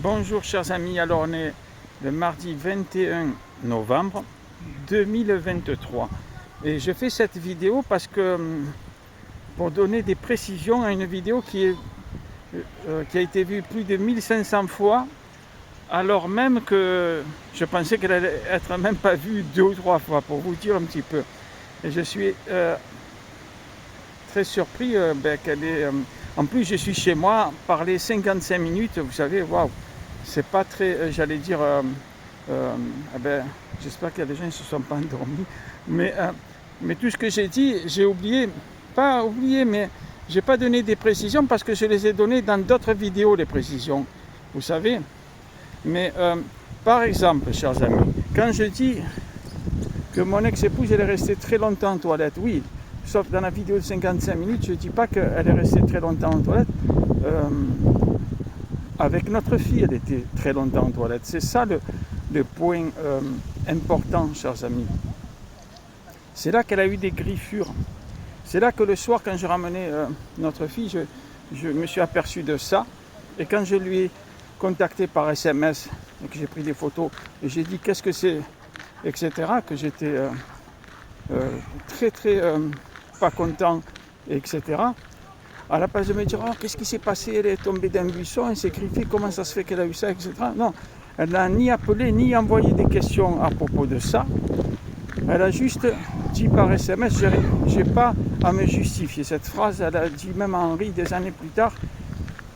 Bonjour chers amis, alors on est le mardi 21 novembre 2023 et je fais cette vidéo parce que pour donner des précisions à une vidéo qui a été vue plus de 1500 fois alors même que je pensais qu'elle allait être même pas vue 2 ou 3 fois, pour vous dire un petit peu. Et je suis très surpris qu'elle est... en plus je suis chez moi, parler 55 minutes, vous savez, waouh, c'est pas très, j'allais dire, j'espère qu'il y a des gens qui ne se sont pas endormis, mais tout ce que j'ai dit, j'ai oublié, pas oublié, mais j'ai pas donné des précisions parce que je les ai données dans d'autres vidéos, les précisions, vous savez. Mais par exemple, chers amis, quand je dis que mon ex-épouse elle est restée très longtemps en toilette, oui, sauf dans la vidéo de 55 minutes, je ne dis pas qu'elle est restée très longtemps en toilette. Avec notre fille, elle était très longtemps en toilette. C'est ça le point important, chers amis. C'est là qu'elle a eu des griffures. C'est là que le soir, quand je ramenais notre fille, je me suis aperçu de ça. Et quand je lui ai contacté par SMS et que j'ai pris des photos et j'ai dit qu'est-ce que c'est, etc., que j'étais très pas content, etc., à la place de me dire oh, qu'est-ce qui s'est passé, elle est tombée d'un buisson, elle s'est griffée, comment ça se fait qu'elle a eu ça, etc. Non, elle n'a ni appelé ni envoyé des questions à propos de ça. Elle a juste dit par SMS, je n'ai pas à me justifier. Cette phrase, elle a dit même à Henri des années plus tard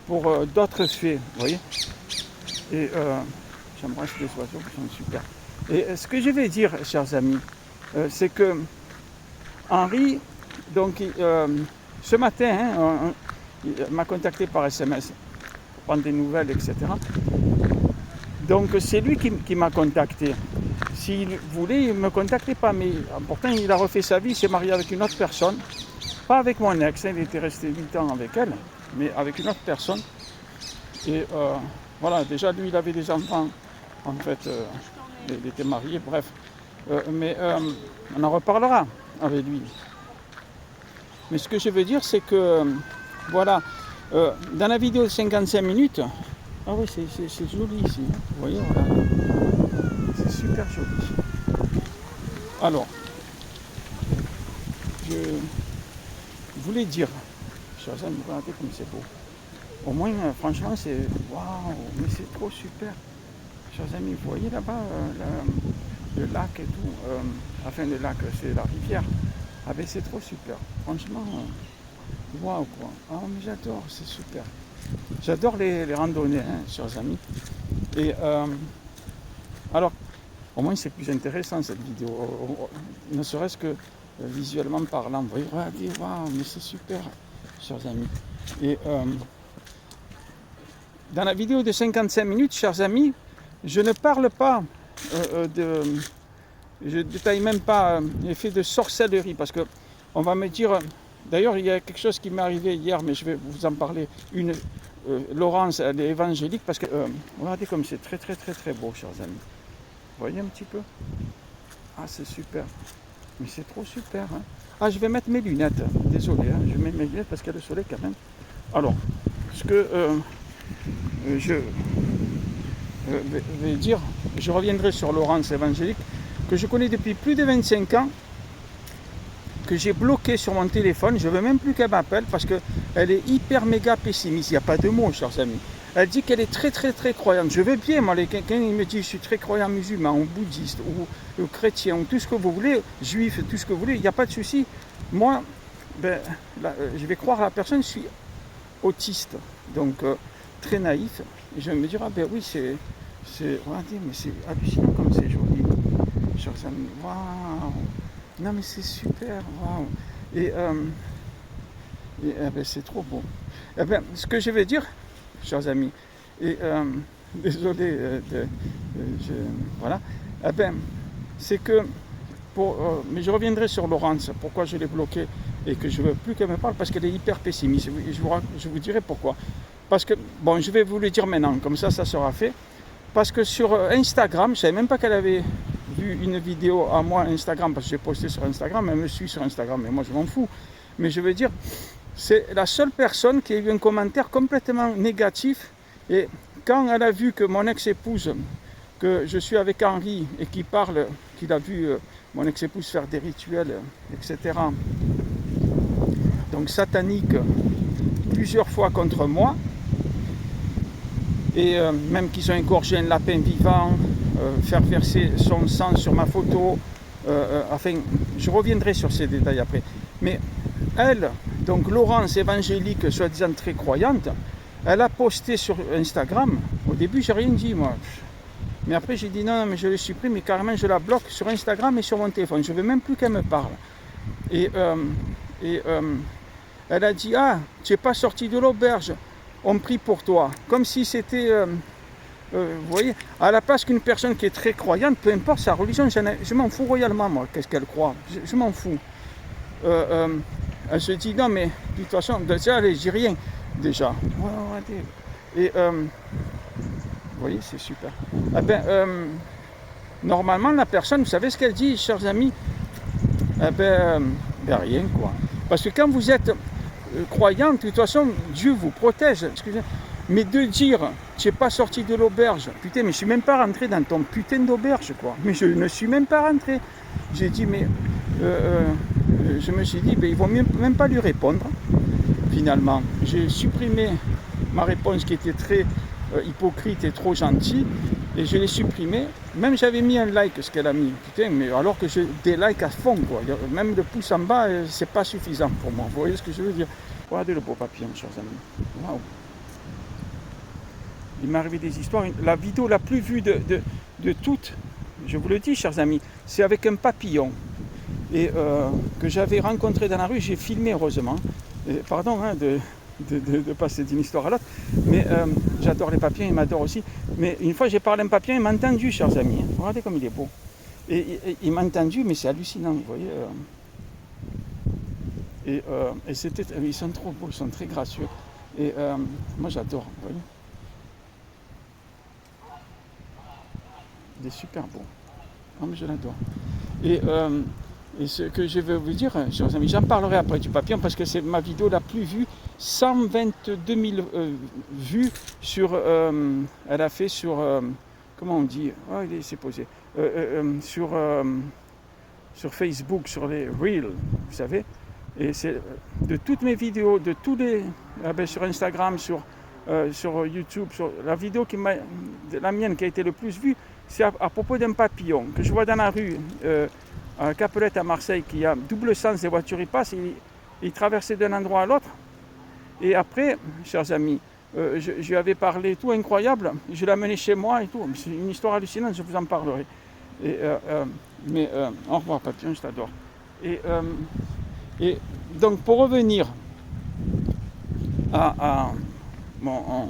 pour d'autres faits, vous voyez. Et j'embrasse les oiseaux qui sont super. Et ce que je vais dire, chers amis, c'est que Henri, donc, ce matin, il m'a contacté par SMS pour prendre des nouvelles, etc. Donc c'est lui qui m'a contacté. S'il voulait, il ne me contactait pas, mais pourtant il a refait sa vie, il s'est marié avec une autre personne. Pas avec mon ex, il était resté 8 ans avec elle, mais avec une autre personne. Et voilà, déjà lui il avait des enfants, en fait, il était marié, bref. Mais on en reparlera avec lui. Mais ce que je veux dire, c'est que, voilà, dans la vidéo de 55 minutes, ah oui, c'est joli ici, hein, vous voyez, voilà. C'est super joli. Alors, je voulais dire, chers amis, regardez comme c'est beau. Au moins, franchement, c'est, waouh, mais c'est trop super. Chers amis, vous voyez là-bas, le lac et tout, enfin le lac, c'est la rivière. Ah ben c'est trop super, franchement, waouh quoi, ah mais j'adore, c'est super. J'adore les randonnées, hein, chers amis. Et alors, au moins c'est plus intéressant cette vidéo, ne serait-ce que visuellement parlant. Vous voyez, regardez, waouh, mais c'est super, chers amis. Et dans la vidéo de 55 minutes, chers amis, je ne parle pas je ne détaille même pas l'effet de sorcellerie parce que on va me dire, d'ailleurs il y a quelque chose qui m'est arrivé hier, mais je vais vous en parler. Laurence, elle est évangélique parce que regardez comme c'est très beau, chers amis. Vous voyez un petit peu? Ah c'est super, mais c'est trop super. Hein. Ah je vais mettre mes lunettes, désolé, hein, je mets mes lunettes parce qu'il y a le soleil quand même. Alors, ce que je vais dire, je reviendrai sur Laurence évangélique, que je connais depuis plus de 25 ans, que j'ai bloqué sur mon téléphone. Je ne veux même plus qu'elle m'appelle parce qu'elle est hyper méga pessimiste. Il n'y a pas de mots, chers amis. Elle dit qu'elle est très croyante. Je veux bien, moi, quelqu'un il me dit je suis très croyant musulman ou bouddhiste ou chrétien ou tout ce que vous voulez, juif, tout ce que vous voulez, il n'y a pas de souci. Moi, je vais croire à la personne, je suis autiste, donc très naïf. Et je vais me dire, ah ben oui, regardez, mais c'est hallucinant comme c'est joli. Chers amis, waouh, non mais c'est super, waouh, et ben, c'est trop beau. Et ben, ce que je vais dire, chers amis, et désolé, voilà, et ben, c'est que, mais je reviendrai sur Laurence, pourquoi je l'ai bloquée et que je ne veux plus qu'elle me parle, parce qu'elle est hyper pessimiste, je vous dirai pourquoi. Parce que, bon, je vais vous le dire maintenant, comme ça sera fait, parce que sur Instagram, je ne savais même pas qu'elle avait vu une vidéo à moi Instagram, parce que j'ai posté sur Instagram, elle me suit sur Instagram, mais moi je m'en fous. Mais je veux dire, c'est la seule personne qui a eu un commentaire complètement négatif, et quand elle a vu que mon ex-épouse, que je suis avec Henri et qu'il a vu mon ex-épouse faire des rituels, etc., donc sataniques, plusieurs fois contre moi, et même qu'ils ont égorgé un lapin vivant, faire verser son sang sur ma photo, enfin, je reviendrai sur ces détails après. Mais elle, donc Laurence évangélique, soi-disant très croyante, elle a posté sur Instagram. Au début, j'ai rien dit, moi. Mais après, j'ai dit non, mais je le supprime, mais carrément, je la bloque sur Instagram et sur mon téléphone. Je ne veux même plus qu'elle me parle. Et elle a dit, ah, tu n'es pas sorti de l'auberge, on prie pour toi. Comme si c'était, vous voyez, à la place qu'une personne qui est très croyante, peu importe sa religion, je m'en fous royalement, moi, qu'est-ce qu'elle croit. Je m'en fous. Elle se dit, non, mais de toute façon, déjà, elle ne dit rien, déjà. Et, vous voyez, c'est super. Eh ben, normalement, la personne, vous savez ce qu'elle dit, chers amis? Eh ben, rien, quoi. Parce que quand vous êtes croyant, de toute façon, Dieu vous protège. Excusez. Mais de dire, tu n'es pas sorti de l'auberge, putain, mais je ne suis même pas rentré dans ton putain d'auberge, quoi. Mais je ne suis même pas rentré. J'ai dit, mais je me suis dit, ben, ils ne vont même pas lui répondre, finalement. J'ai supprimé ma réponse qui était très hypocrite et trop gentille, et je l'ai supprimé. Même j'avais mis un like, ce qu'elle a mis, putain, mais alors que j'ai des likes à fond, quoi. Même le pouce en bas, c'est pas suffisant pour moi. Vous voyez ce que je veux dire? Regardez le beau papillon, chers amis. Waouh! Il m'est arrivé des histoires. La vidéo la plus vue de toutes, je vous le dis, chers amis, c'est avec un papillon et que j'avais rencontré dans la rue. J'ai filmé, heureusement. Pardon de passer d'une histoire à l'autre, mais j'adore les papillons, ils m'adorent aussi. Mais une fois, j'ai parlé à un papillon, il m'a entendu, chers amis. Regardez comme il est beau. Et il m'a entendu, mais c'est hallucinant, vous voyez. Et ils sont trop beaux, ils sont très gracieux. Et moi, j'adore, vous voyez. Il est super beau. Non, mais je l'adore. Et ce que je veux vous dire, chers amis, j'en parlerai après du papillon parce que c'est ma vidéo la plus vue. 122 000 vues sur. Elle a fait sur. Comment on dit? Oh, il s'est posé. Sur Facebook, sur les Reels, vous savez. Et c'est de toutes mes vidéos, de tous les. Sur Instagram, sur YouTube, sur la vidéo la mienne qui a été le plus vue, c'est à propos d'un papillon que je vois dans la rue. À Capelette à Marseille, qui a double sens, les voitures y passent, il traversait d'un endroit à l'autre. Et après, chers amis, je lui avais parlé, tout incroyable, je l'ai amené chez moi et tout. C'est une histoire hallucinante, je vous en parlerai. Mais au revoir papillon, je t'adore. Et donc pour revenir à mon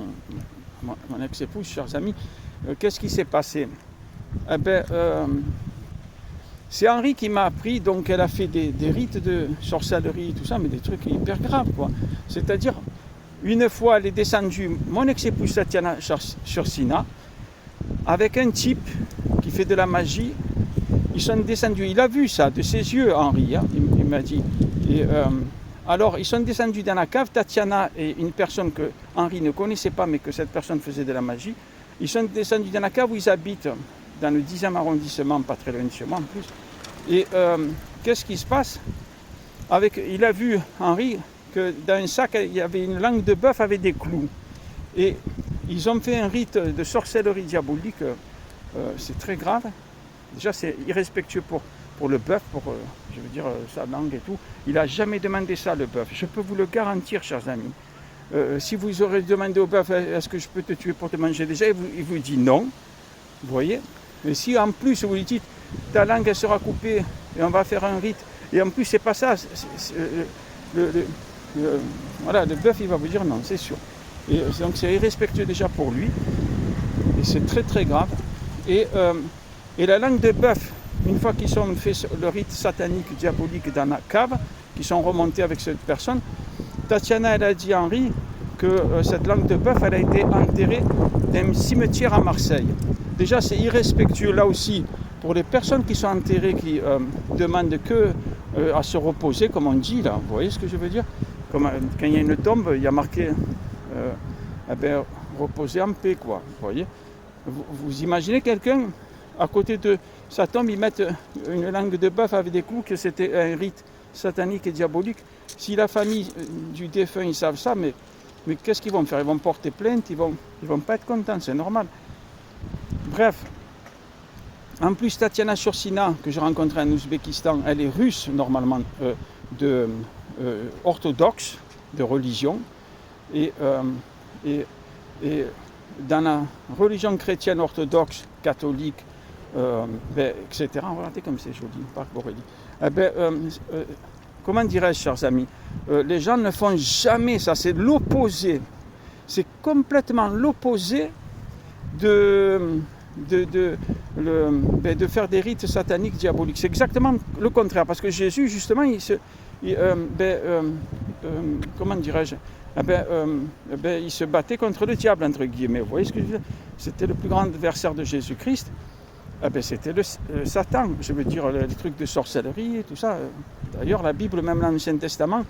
ex-épouse, chers amis, qu'est-ce qui s'est passé? Eh ben, c'est Henri qui m'a appris, donc elle a fait des rites de sorcellerie, tout ça, mais des trucs hyper graves, quoi. C'est-à-dire, une fois, elle est descendue, mon ex-épouse Tatiana Chorsina, avec un type qui fait de la magie. Ils sont descendus, il a vu ça de ses yeux, Henri, hein, il m'a dit. Et, alors, ils sont descendus dans la cave. Tatiana est une personne que Henri ne connaissait pas, mais que cette personne faisait de la magie. Ils sont descendus dans la cave où ils habitent, dans le 10e arrondissement, pas très loin de chez moi en plus. Et qu'est-ce qui se passe? Il a vu, Henri, que dans un sac, il y avait une langue de bœuf avec des clous. Et ils ont fait un rite de sorcellerie diabolique. C'est très grave. Déjà, c'est irrespectueux pour le bœuf, je veux dire, sa langue et tout. Il n'a jamais demandé ça, le bœuf. Je peux vous le garantir, chers amis. Si vous aurez demandé au bœuf, est-ce que je peux te tuer pour te manger déjà, il vous dit non. Vous voyez? Et si en plus vous lui dites, ta langue elle sera coupée et on va faire un rite, et en plus c'est pas ça, voilà, le bœuf il va vous dire non, c'est sûr. Et donc c'est irrespectueux déjà pour lui, et c'est très très grave. Et la langue de bœuf, une fois qu'ils ont fait le rite satanique, diabolique dans la cave, qu'ils sont remontés avec cette personne, Tatiana elle a dit à Henri que cette langue de bœuf elle a été enterrée dans un cimetière à Marseille. Déjà c'est irrespectueux là aussi pour les personnes qui sont enterrées, qui demandent que à se reposer, comme on dit là, vous voyez ce que je veux dire? Comme, quand il y a une tombe, il y a marqué reposer en paix, quoi. Vous voyez, vous imaginez quelqu'un, à côté de sa tombe, ils mettent une langue de bœuf avec des clous, que c'était un rite satanique et diabolique. Si la famille du défunt, ils savent ça, mais qu'est-ce qu'ils vont faire? Ils vont porter plainte, ils vont pas être contents, c'est normal. Bref. En plus, Tatiana Shursina, que j'ai rencontrée en Ouzbékistan, elle est russe, normalement, orthodoxe, de religion. Et dans la religion chrétienne orthodoxe, catholique, etc., regardez comme c'est joli, Parc Borély. Comment dirais-je, chers amis, les gens ne font jamais ça, c'est l'opposé. C'est complètement l'opposé de faire des rites sataniques diaboliques. C'est exactement le contraire, parce que Jésus, justement, comment dirais-je, il se battait contre le diable, entre guillemets. Vous voyez ce que je veux dire? C'était le plus grand adversaire de Jésus-Christ. C'était le Satan, je veux dire, les trucs de sorcellerie et tout ça. D'ailleurs, la Bible, même dans l'Ancien Testament,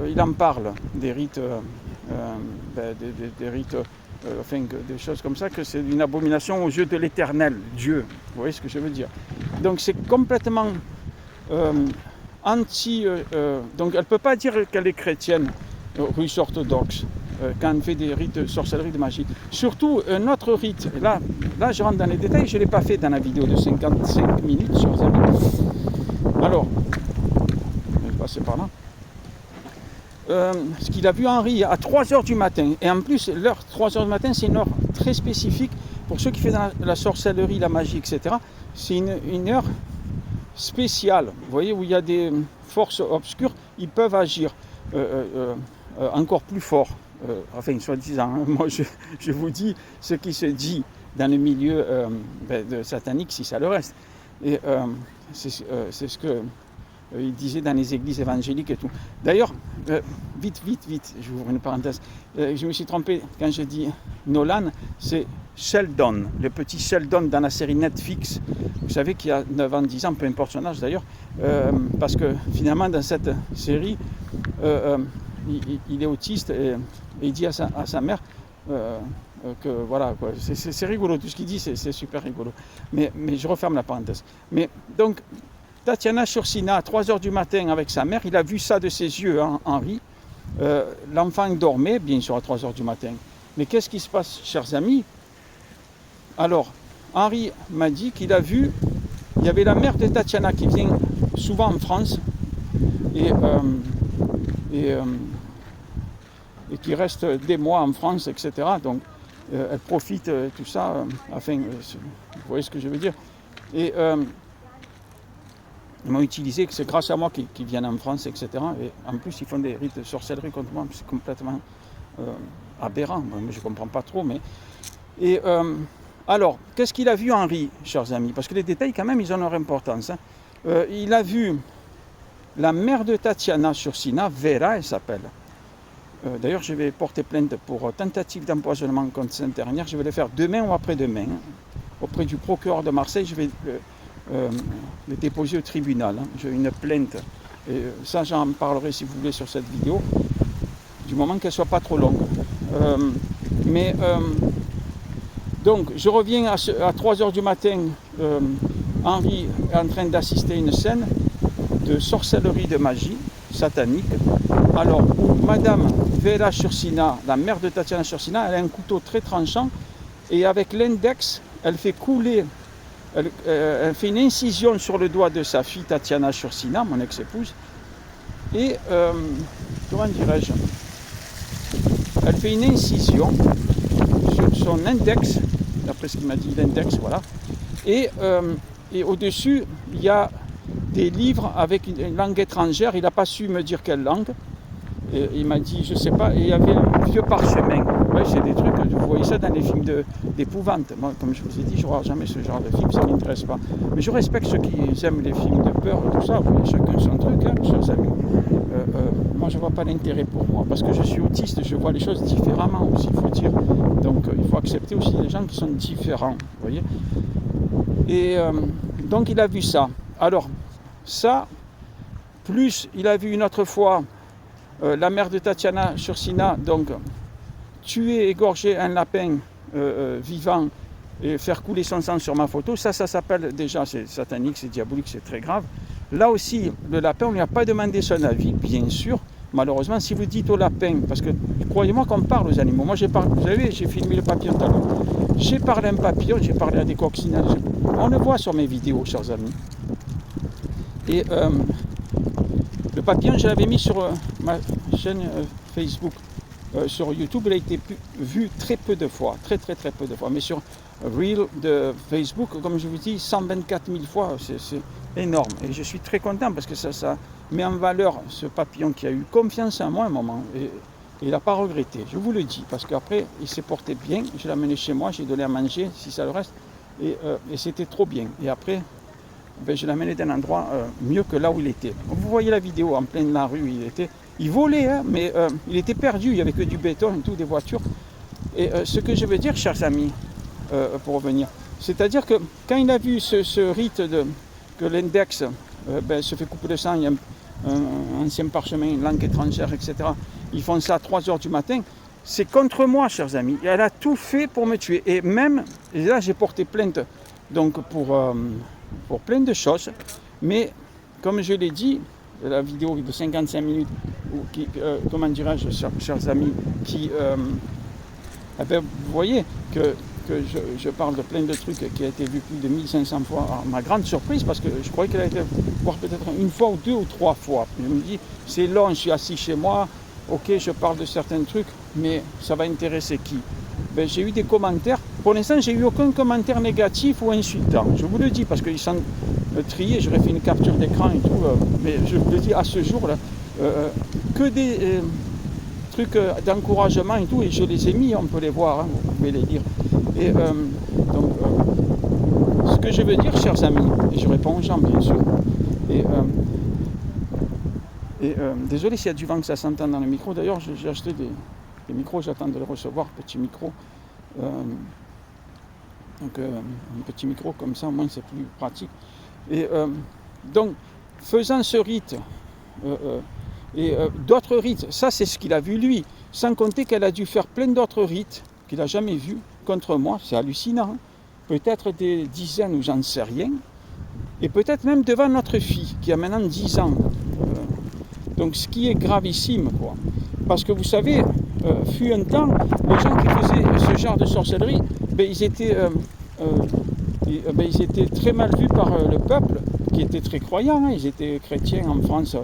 il en parle, des rites, des rites, des choses comme ça, que c'est une abomination aux yeux de l'Éternel, Dieu. Vous voyez ce que je veux dire? Donc c'est complètement anti... donc elle ne peut pas dire qu'elle est chrétienne, russe orthodoxe, quand elle fait des rites de sorcellerie, de magie. Surtout un autre rite, là je rentre dans les détails, je ne l'ai pas fait dans la vidéo de 55 minutes, chers amis. Alors, je vais passer par là. Ce qu'il a vu Henri à 3h du matin. Et en plus, l'heure 3h du matin, c'est une heure très spécifique. Pour ceux qui font la sorcellerie, la magie, etc., c'est une heure spéciale. Vous voyez, où il y a des forces obscures, ils peuvent agir encore plus fort. Enfin, soi-disant, hein. Moi je vous dis ce qui se dit dans le milieu de satanique, si ça le reste. Et c'est ce que... il disait dans les églises évangéliques et tout. D'ailleurs, vite, je vous ouvre une parenthèse, je me suis trompé quand j'ai dit Nolan, c'est Sheldon, le petit Sheldon dans la série Netflix. Vous savez qu'il y a 9 ans, 10 ans, peu importe son âge d'ailleurs, parce que finalement dans cette série, il est autiste et il dit à sa mère que voilà, quoi. C'est rigolo, tout ce qu'il dit c'est super rigolo. Mais je referme la parenthèse. Mais donc, Tatiana Shursina, à 3h du matin avec sa mère, il a vu ça de ses yeux, hein, Henri. L'enfant dormait, bien sûr, à 3h du matin. Mais qu'est-ce qui se passe, chers amis? Alors, Henri m'a dit qu'il a vu, il y avait la mère de Tatiana qui vient souvent en France et qui reste des mois en France, etc. Donc, elle profite, tout ça, vous voyez ce que je veux dire. Et ils m'ont utilisé que c'est grâce à moi qu'ils viennent en France, etc. Et en plus, ils font des rites de sorcellerie contre moi. C'est complètement aberrant. Moi, je ne comprends pas trop. Et alors, qu'est-ce qu'il a vu Henri, chers amis? Parce que les détails, quand même, ils ont leur importance. Hein. Il a vu la mère de Tatiana Shursina, Vera, elle s'appelle. D'ailleurs, je vais porter plainte pour tentative d'empoisonnement contre cette dernière. Je vais le faire demain ou après-demain. Hein. Auprès du procureur de Marseille, je vais... le déposer au tribunal. Hein. J'ai une plainte. Et ça, j'en parlerai si vous voulez sur cette vidéo, du moment qu'elle ne soit pas trop longue. Donc, je reviens à 3h du matin. Henri est en train d'assister à une scène de sorcellerie, de magie satanique. Alors, où Madame Vera Shursina, la mère de Tatiana Shursina, elle a un couteau très tranchant et avec l'index, elle fait couler. Elle fait une incision sur le doigt de sa fille Tatiana Shursina, mon ex-épouse, et comment dirais-je, elle fait une incision sur son index, d'après ce qu'il m'a dit, l'index, voilà, et au-dessus, il y a des livres avec une langue étrangère, il n'a pas su me dire quelle langue, et il m'a dit, je ne sais pas, et il y avait un vieux parchemin. Ouais, c'est des trucs, vous voyez ça dans les films d'épouvante. Moi, comme je vous ai dit, je ne regarde jamais ce genre de film, ça ne m'intéresse pas. Mais je respecte ceux qui aiment les films de peur et tout ça, vous voyez, chacun son truc, hein, chers amis. Moi, je ne vois pas l'intérêt pour moi, parce que je suis autiste, je vois les choses différemment aussi, il faut dire. Donc, il faut accepter aussi les gens qui sont différents, vous voyez. Et donc, il a vu ça. Alors, ça, plus il a vu une autre fois la mère de Tatiana Shursina, donc tuer, égorger un lapin vivant et faire couler son sang sur ma photo, ça s'appelle déjà, c'est satanique, c'est diabolique, c'est très grave. Là aussi, le lapin, on ne lui a pas demandé son avis, bien sûr. Malheureusement, si vous dites au lapin, parce que croyez-moi qu'on parle aux animaux. Moi, vous savez, j'ai filmé le papillon tout à l'heure. J'ai parlé à un papillon, j'ai parlé à des coccinelles. On le voit sur mes vidéos, chers amis. Et le papillon, je l'avais mis sur ma chaîne Facebook. Sur YouTube, il a été vu très peu de fois, très peu de fois. Mais sur Reel de Facebook, comme je vous dis, 124 000 fois, c'est énorme. Et je suis très content parce que ça met en valeur ce papillon qui a eu confiance en moi à un moment. Et il n'a pas regretté, je vous le dis. Parce qu'après, il s'est porté bien. Je l'ai amené chez moi, j'ai donné à manger, si ça le reste. Et c'était trop bien. Et après, je l'ai amené d'un endroit mieux que là où il était. Vous voyez la vidéo, en pleine la rue, il volait, hein, mais il était perdu. Il n'y avait que du béton et tout, des voitures. Et ce que je veux dire, chers amis, pour revenir, c'est-à-dire que quand il a vu ce rite que l'index se fait couper le sang, il y a un ancien parchemin, une langue étrangère, etc. Ils font ça à 3 h du matin. C'est contre moi, chers amis. Elle a tout fait pour me tuer. Et même, et là j'ai porté plainte donc pour plein de choses. Mais comme je l'ai dit, la vidéo de 55 minutes, comment dirais-je, chers amis, vous voyez que je parle de plein de trucs qui a été vu plus de 1500 fois, à ma grande surprise, parce que je croyais qu'elle a été voir peut-être une fois ou 2 ou 3 fois. Je me dis, c'est long, je suis assis chez moi, ok, je parle de certains trucs, mais ça va intéresser qui? J'ai eu des commentaires. Pour l'instant, j'ai eu aucun commentaire négatif ou insultant. Je vous le dis, parce qu'ils sont triés, j'aurais fait une capture d'écran et tout, mais je vous le dis, à ce jour-là, que des trucs d'encouragement et tout, et je les ai mis, on peut les voir, hein, vous pouvez les lire. Et donc, ce que je veux dire, chers amis, et je réponds aux gens, bien sûr, désolé s'il y a du vent que ça s'entend dans le micro. D'ailleurs, j'ai acheté des micros, j'attends de les recevoir, petit micro. Donc, un petit micro comme ça, au moins c'est plus pratique. Et donc, faisant ce rite, et d'autres rites, ça c'est ce qu'il a vu lui, sans compter qu'elle a dû faire plein d'autres rites qu'il n'a jamais vus contre moi, c'est hallucinant. Peut-être des dizaines ou j'en sais rien, et peut-être même devant notre fille qui a maintenant 10 ans. Donc ce qui est gravissime, quoi. Parce que vous savez, fut un temps, les gens qui faisaient ce genre de sorcellerie, ils étaient très mal vus par le peuple, qui était très croyant, hein. Ils étaient chrétiens en France,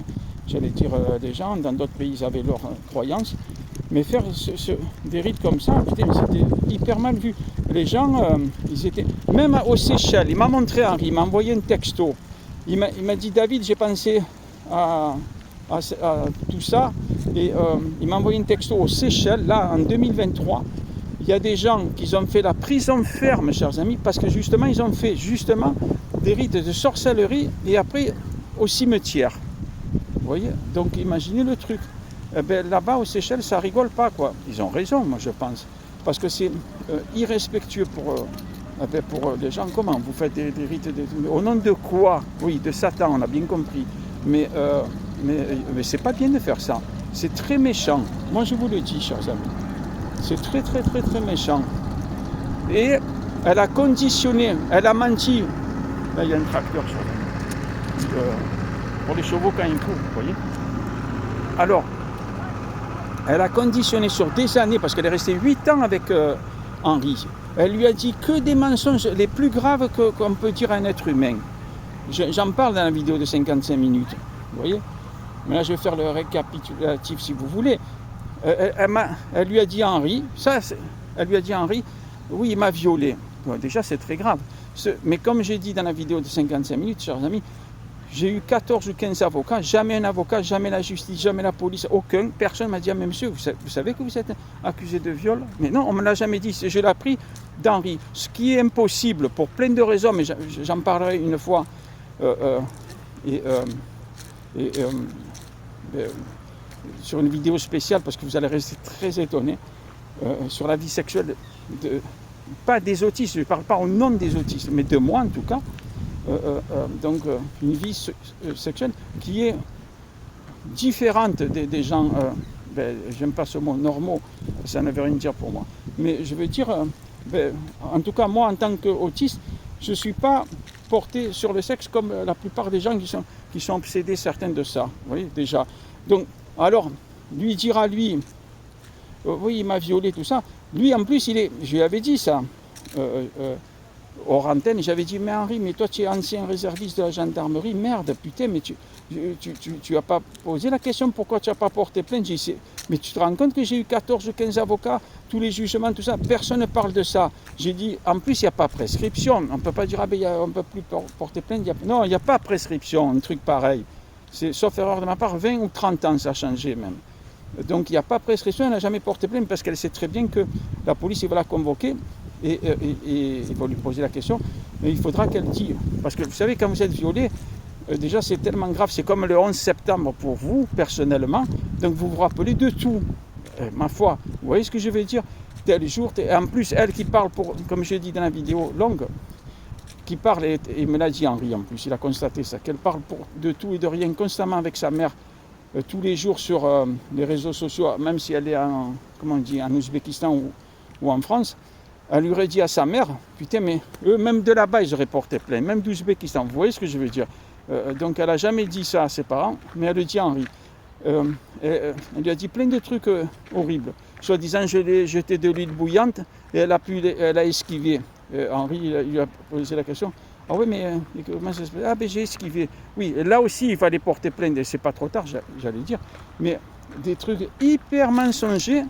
j'allais dire des gens, dans d'autres pays ils avaient leurs croyances. Mais faire des rites comme ça, c'était hyper mal vu. Les gens, ils étaient... Même aux Seychelles, il m'a montré Henri, il m'a envoyé un texto. Il m'a dit, David, j'ai pensé à tout ça. Et il m'a envoyé un texto aux Seychelles, là, en 2023. Il y a des gens qui ont fait la prison ferme, chers amis, parce que justement, ils ont fait des rites de sorcellerie et après au cimetière. Vous voyez? Donc imaginez le truc. Là-bas aux Seychelles, ça rigole pas, quoi. Ils ont raison, moi je pense. Parce que c'est irrespectueux pour les gens. Comment vous faites des rites au nom de quoi? Oui, de Satan, on a bien compris. Mais c'est pas bien de faire ça. C'est très méchant. Moi je vous le dis, chers amis. C'est très méchant. Et elle a conditionné, elle a menti. Là, il y a un tracteur, chers amis. Pour les chevaux quand ils courent, vous voyez. Alors, elle a conditionné sur des années, parce qu'elle est restée 8 ans avec Henri. Elle lui a dit que des mensonges les plus graves qu'on peut dire à un être humain. J'en parle dans la vidéo de 55 minutes, vous voyez. Mais là, je vais faire le récapitulatif si vous voulez. Elle lui a dit à Henri, oui, il m'a violé. Bon, déjà, c'est très grave. Mais comme j'ai dit dans la vidéo de 55 minutes, chers amis, j'ai eu 14 ou 15 avocats, jamais un avocat, jamais la justice, jamais la police, aucun. Personne m'a dit, mais monsieur, vous savez que vous êtes accusé de viol? Mais non, on ne me l'a jamais dit, je l'ai appris d'Henri. Ce qui est impossible pour plein de raisons, mais j'en parlerai une fois, sur une vidéo spéciale, parce que vous allez rester très étonnés, sur la vie sexuelle, pas des autistes, je ne parle pas au nom des autistes, mais de moi en tout cas. Donc une vie sexuelle qui est différente des gens j'aime pas ce mot, normaux, ça ne veut rien dire pour moi. Mais je veux dire, en tout cas moi en tant qu'autiste, je ne suis pas porté sur le sexe comme la plupart des gens qui sont obsédés, certains de ça, vous voyez, déjà. Donc, alors, lui dire à lui, oui, il m'a violé, tout ça, lui en plus, je lui avais dit ça, hors antenne, j'avais dit, mais Henri, mais toi tu es ancien réserviste de la gendarmerie, merde, putain, mais tu n'as pas posé la question pourquoi tu n'as pas porté plainte. J'ai dit, mais tu te rends compte que j'ai eu 14 ou 15 avocats, tous les jugements, tout ça, personne ne parle de ça. J'ai dit, en plus, il n'y a pas prescription, on ne peut pas dire, ah ben, on ne peut plus porter plainte. Non, il n'y a pas prescription, un truc pareil. Sauf erreur de ma part, 20 ou 30 ans, ça a changé même. Donc il n'y a pas prescription, elle n'a jamais porté plainte parce qu'elle sait très bien que la police il va la convoquer et il va lui poser la question. Mais il faudra qu'elle dise. Parce que vous savez, quand vous êtes violé, déjà c'est tellement grave, c'est comme le 11 septembre pour vous, personnellement. Donc vous vous rappelez de tout. Ma foi, vous voyez ce que je veux dire? Tel jour, en plus, elle qui parle, comme je l'ai dit dans la vidéo longue, qui parle, et il me l'a dit Henri en plus, il a constaté ça, qu'elle parle de tout et de rien constamment avec sa mère. Tous les jours sur les réseaux sociaux, même si elle est en Ouzbékistan ou en France, elle lui aurait dit à sa mère, putain, mais eux, même de là-bas, ils auraient porté plainte, même d'Ouzbékistan. Vous voyez ce que je veux dire? Donc elle n'a jamais dit ça à ses parents, mais elle le dit à Henri. Elle lui a dit plein de trucs horribles. Soi-disant, je l'ai jeté de l'huile bouillante et elle a esquivé. Henri il lui a posé la question. Ah oui, mais comment ça se fait? Ah ben j'ai esquivé. Oui, là aussi il fallait porter plainte, c'est pas trop tard, j'allais dire. Mais des trucs hyper mensongers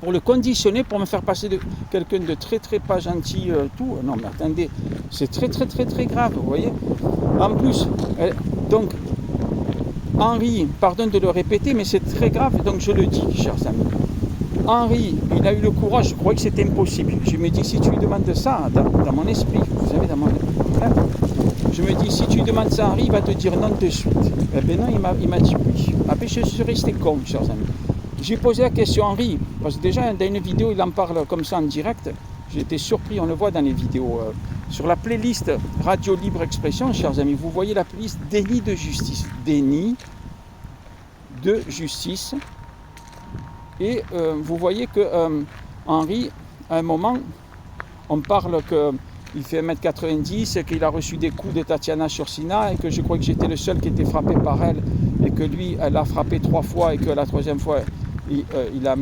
pour le conditionner, pour me faire passer de quelqu'un de très très pas gentil, tout. Non mais attendez, c'est très très très très grave, vous voyez. En plus, donc, Henri, pardonne de le répéter, mais c'est très grave, donc je le dis, chers amis. Henri, il a eu le courage, je croyais que c'était impossible. Je me dis, si tu lui demandes ça, dans mon esprit, vous savez, dans mon esprit, je me dis, si tu lui demandes ça à Henri, il va te dire non de suite. Eh bien non, il m'a dit oui. Après, je suis resté con, chers amis. J'ai posé la question à Henri, parce que déjà, dans une vidéo, il en parle comme ça en direct. J'étais surpris, on le voit dans les vidéos. Sur la playlist Radio Libre Expression, chers amis, vous voyez la playlist Déni de justice. Déni de justice. Et vous voyez que Henri, à un moment, on parle qu'il fait 1m90 et qu'il a reçu des coups de Tatiana Sursina et que je crois que j'étais le seul qui était frappé par elle et que lui, elle a frappé 3 fois et que la 3e fois, il a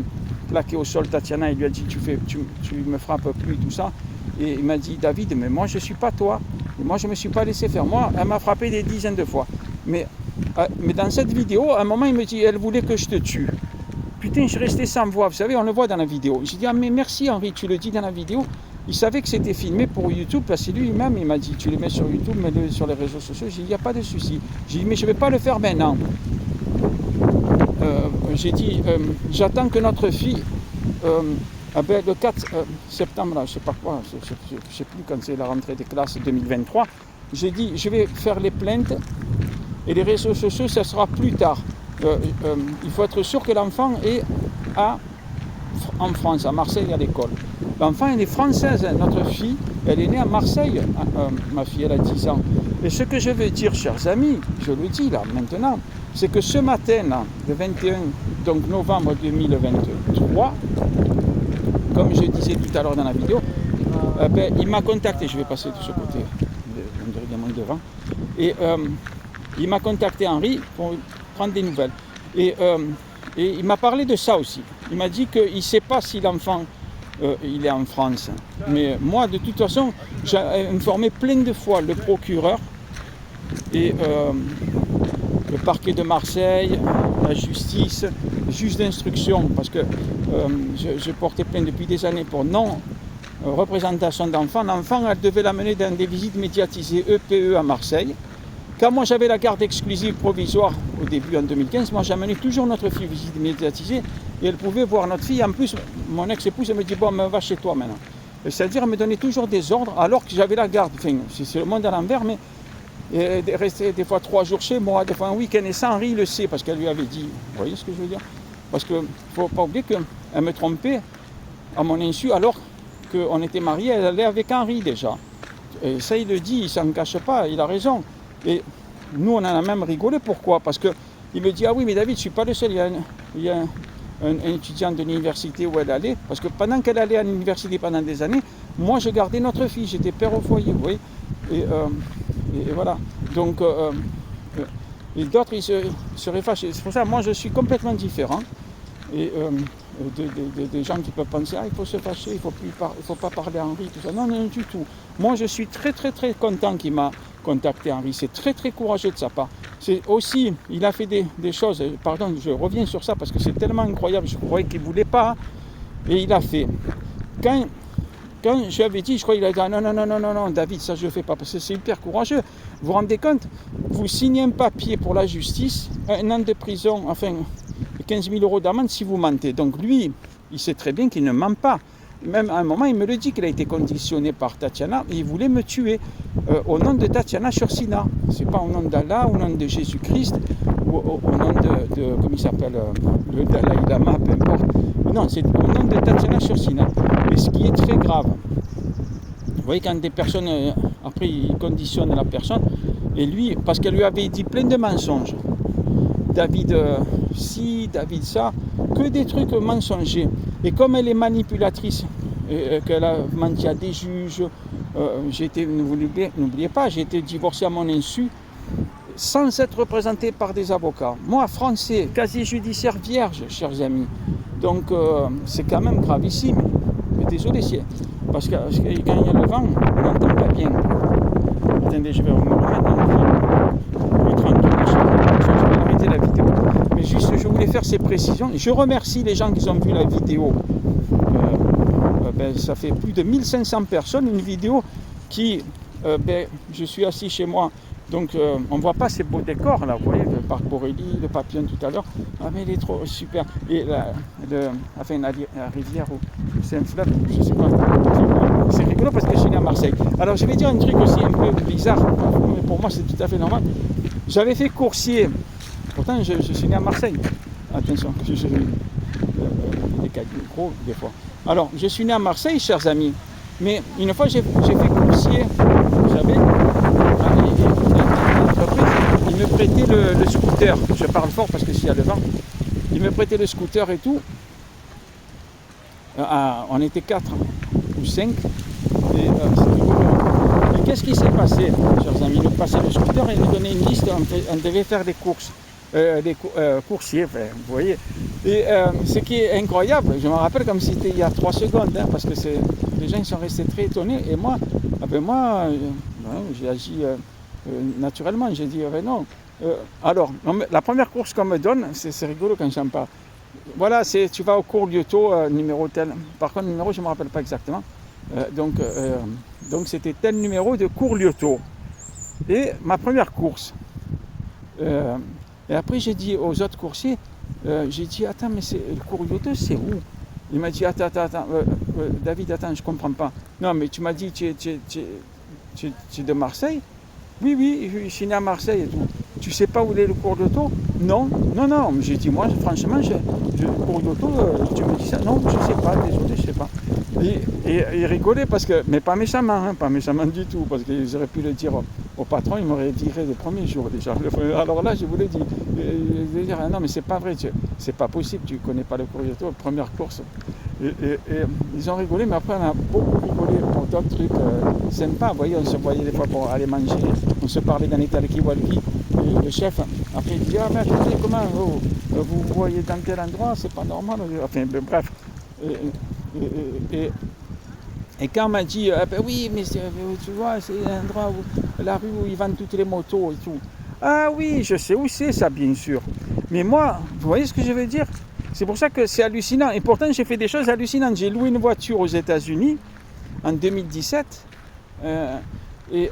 plaqué au sol Tatiana et lui a dit tu me frappes plus, tout ça. Et il m'a dit, David, mais moi je ne suis pas toi. Et moi je ne me suis pas laissé faire. Moi, elle m'a frappé des dizaines de fois. Mais dans cette vidéo, à un moment, il me dit, elle voulait que je te tue. Putain, je restais sans voix, vous savez, on le voit dans la vidéo. J'ai dit, ah mais merci Henri, tu le dis dans la vidéo. Il savait que c'était filmé pour YouTube, parce que lui-même, il m'a dit, tu le mets sur YouTube, mets-le sur les réseaux sociaux. J'ai dit, il n'y a pas de souci. J'ai dit, mais je ne vais pas le faire maintenant. J'ai dit, j'attends que notre fille, le 4 septembre, là, je ne sais pas quoi, je ne sais plus quand c'est la rentrée des classes 2023, j'ai dit, je vais faire les plaintes et les réseaux sociaux, ça sera plus tard. Il faut être sûr que l'enfant est en France, à Marseille, à l'école. L'enfant, elle est française, hein. Notre fille, elle est née à Marseille. Ma fille, elle a 10 ans. Et ce que je veux dire, chers amis, je le dis là, maintenant, c'est que ce matin, là, le 21 donc novembre 2023, comme je disais tout à l'heure dans la vidéo, il m'a contacté, je vais passer de ce côté, on devant, et il m'a contacté Henri pour prendre des nouvelles. Et il m'a parlé de ça aussi. Il m'a dit qu'il ne sait pas si l'enfant il est en France. Mais moi, de toute façon, j'ai informé plein de fois le procureur et le parquet de Marseille, la justice, le juge d'instruction, parce que je portais plainte depuis des années pour non-représentation d'enfants. L'enfant, elle devait l'amener dans des visites médiatisées EPE à Marseille. Quand moi j'avais la garde exclusive provisoire au début en 2015, moi j'amenais toujours notre fille visite médiatisée et elle pouvait voir notre fille. En plus, mon ex-épouse elle me dit bon, va chez toi maintenant. C'est-à-dire elle me donnait toujours des ordres alors que j'avais la garde. Enfin, c'est le monde à l'envers, mais rester des fois 3 jours chez moi, des fois un week-end. Et ça, Henri il le sait parce qu'elle lui avait dit. Vous voyez ce que je veux dire? Parce qu'il ne faut pas oublier qu'elle me trompait à mon insu alors qu'on était mariés, elle allait avec Henri déjà. Et ça, il le dit, il ne s'en cache pas, il a raison. Et nous, on en a même rigolé. Pourquoi? Parce que il me dit, ah oui, mais David, je ne suis pas le seul, il y a un étudiant de l'université où elle allait, parce que pendant qu'elle allait à l'université pendant des années, moi je gardais notre fille, j'étais père au foyer, vous voyez, et voilà, donc, et d'autres ils seraient fâchés, c'est pour ça, moi je suis complètement différent, et des gens qui peuvent penser, ah il faut se fâcher, il faut pas parler à Henri, tout ça, non, non, du tout, moi je suis très très très content qu'il m'a contacté Henri, c'est très très courageux de sa part. C'est aussi, il a fait des choses, pardon, je reviens sur ça parce que c'est tellement incroyable, je croyais qu'il ne voulait pas, et il a fait. Quand je lui avais dit, je crois qu'il a dit, ah, non, David, ça je ne fais pas, parce que c'est hyper courageux. Vous vous rendez compte, vous signez un papier pour la justice, 1 an de prison, enfin 15 000 € d'amende si vous mentez. Donc lui, il sait très bien qu'il ne ment pas. Même à un moment, il me le dit qu'il a été conditionné par Tatiana et il voulait me tuer au nom de Tatiana Shursina. C'est pas au nom d'Allah, au nom de Jésus-Christ, ou au nom de comment il s'appelle, le Dalai Lama, peu importe. Non, c'est au nom de Tatiana Shursina. Et ce qui est très grave, vous voyez, quand des personnes, après, ils conditionnent la personne, et lui, parce qu'elle lui avait dit plein de mensonges. David ci, David ça, que des trucs mensongers. Et comme elle est manipulatrice, qu'elle a menti à des juges, n'oubliez pas, j'ai été divorcé à mon insu, sans être représenté par des avocats. Moi, français, casier judiciaire vierge, chers amis. Donc, c'est quand même gravissime. Mais désolé, parce que quand il y a le vent, on n'entend pas bien. Attendez, je vais me remettre plus tranquille. Je vais arrêter la vidéo. Mais juste, je voulais faire ces précisions. Je remercie les gens qui ont vu la vidéo. Ça fait plus de 1500 personnes, une vidéo qui, je suis assis chez moi, donc on ne voit pas ces beaux décors là, vous voyez, le parc Borély, le papillon tout à l'heure, ah mais il est trop super, et la rivière, c'est un fleuve, je ne sais pas, c'est rigolo parce que je suis né à Marseille. Alors je vais dire un truc aussi un peu bizarre, mais pour moi c'est tout à fait normal, j'avais fait coursier, pourtant je suis né à Marseille, attention, des cas gros des fois. Alors, je suis né à Marseille, chers amis, mais une fois j'ai fait coursier, vous savez, il me prêtait le scooter, je parle fort parce que s'il y a le vent, il me prêtait le scooter et tout, on était 4 ou 5, et qu'est-ce qui s'est passé, chers amis? Il nous passait le scooter et il nous donnait une liste, on devait faire des courses. Coursiers, vous voyez. Et ce qui est incroyable, je me rappelle comme si c'était il y a 3 secondes, hein, parce que les gens ils sont restés très étonnés. Et moi, j'ai agi naturellement, j'ai dit non. Alors, la première course qu'on me donne, c'est rigolo quand j'en parle. Voilà, tu vas au cours Lieuto, numéro tel. Par contre, le numéro, je ne me rappelle pas exactement. Donc c'était tel numéro de cours Lieuto. Et ma première course. Et après, j'ai dit aux autres coursiers, j'ai dit, attends, mais le cours Lieuto, c'est où? Il m'a dit, attends, David, attends, je ne comprends pas. Non, mais tu m'as dit, tu es de Marseille? Oui, je suis né à Marseille et tout. Tu sais pas où est le cours Lieuto? Non. J'ai dit, moi, franchement, le cours Lieuto, tu me dis ça? Non, je ne sais pas, désolé, je ne sais pas. Et il rigolait parce que, mais pas méchamment, pas méchamment du tout, parce qu'ils auraient pu le dire au patron, il m'aurait viré le premier jour déjà. Alors là, je voulais dire, non, mais c'est pas vrai, c'est pas possible, tu connais pas le cours Lieuto, première course. Et ils ont rigolé, mais après on a beaucoup rigolé pour d'autres trucs sympas. Vous voyez, on se voyait des fois pour aller manger, on se parlait dans les talkie-walkie. Le chef, après il dit, ah mais attendez, comment vous voyez dans tel endroit, c'est pas normal. Enfin, bref. Et quand on m'a dit, oui, mais tu vois, c'est l'endroit la rue où ils vendent toutes les motos et tout. Ah oui, je sais où c'est ça, bien sûr. Mais moi, vous voyez ce que je veux dire? C'est pour ça que c'est hallucinant. Et pourtant, j'ai fait des choses hallucinantes. J'ai loué une voiture aux États-Unis en 2017. Et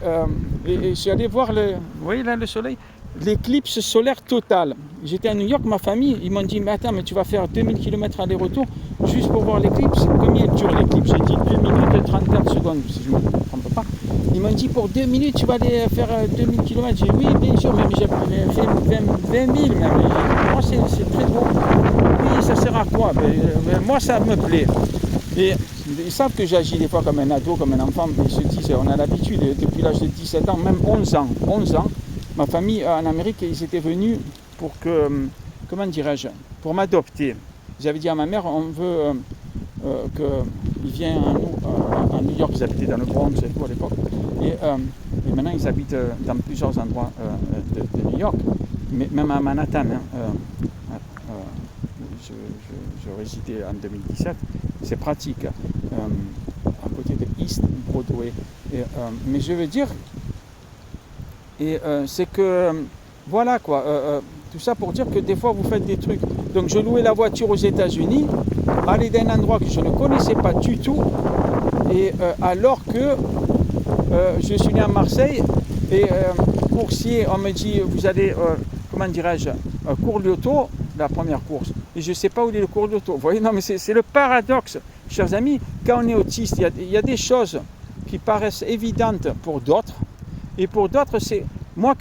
je suis allé voir vous voyez là le soleil? L'éclipse solaire totale. J'étais à New York, ma famille, ils m'ont dit, mais attends, mais tu vas faire 2000 km aller-retour juste pour voir l'éclipse. Combien dure l'éclipse? J'ai dit 2 minutes et 34 secondes, si je ne me trompe pas. Ils m'ont dit, pour 2 minutes, tu vas aller faire 2000 km. J'ai dit, oui, bien sûr, même j'ai fait 20 000 même. Moi, c'est très beau. Oui, ça sert à quoi? Mais moi, ça me plaît. Et ils savent que j'agis des fois comme un ado, comme un enfant. Ils se disent, on a l'habitude, depuis l'âge de 17 ans, même 11 ans. Ma famille en Amérique, ils étaient venus pour que, comment dirais-je, pour m'adopter. J'avais dit à ma mère, on veut qu'ils viennent à New York, ils habitaient dans le Bronx et tout à l'époque, et maintenant ils habitent dans plusieurs endroits de New York, mais même à Manhattan. Je résidais en 2017, c'est pratique, à côté de East Broadway. Mais je veux dire, c'est que, voilà quoi, tout ça pour dire que des fois vous faites des trucs. Donc je louais la voiture aux États-Unis, aller d'un endroit que je ne connaissais pas du tout, et alors que je suis né à Marseille, et coursier, on me dit, vous allez, comment dirais-je, cours de l'auto, la première course, et je ne sais pas où est le cours de l'auto. Vous voyez, non mais c'est le paradoxe, chers amis, quand on est autiste, il y a des choses qui paraissent évidentes pour d'autres, et pour d'autres, c'est... Moi,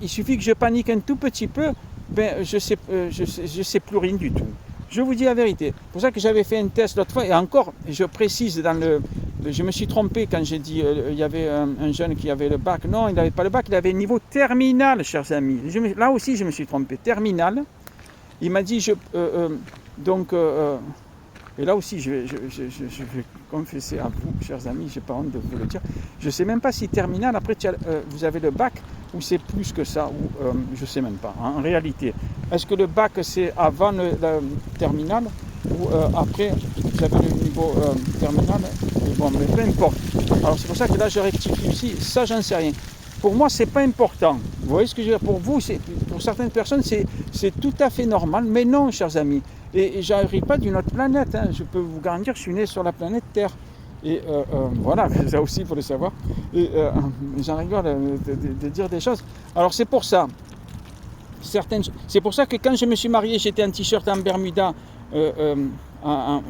il suffit que je panique un tout petit peu, ben, je sais plus rien du tout. Je vous dis la vérité. C'est pour ça que j'avais fait un test l'autre fois, et encore, je précise, je me suis trompé quand j'ai dit il y avait un jeune qui avait le bac. Non, il n'avait pas le bac, il avait le niveau terminal, chers amis. Là aussi, je me suis trompé. Terminal. Il m'a dit, et là aussi, je vais confesser à vous, chers amis, je n'ai pas honte de vous le dire. Je ne sais même pas si terminal, après vous avez le bac, ou c'est plus que ça, ou je ne sais même pas, hein, en réalité. Est-ce que le bac, c'est avant le terminal, ou après, vous avez le niveau terminal? Bon, mais peu importe. Alors c'est pour ça que là, je rectifie ici, ça, j'en sais rien. Pour moi, c'est pas important. Vous voyez ce que je veux dire? Pour vous, pour certaines personnes, c'est tout à fait normal, mais non, chers amis. Et je n'arrive pas d'une autre planète, hein. Je peux vous garantir, je suis né sur la planète Terre. Et voilà, ça aussi, il faut le savoir. Et j'en rigole de dire des choses. Alors c'est pour ça. C'est pour ça que quand je me suis marié, j'étais en t-shirt en Bermuda en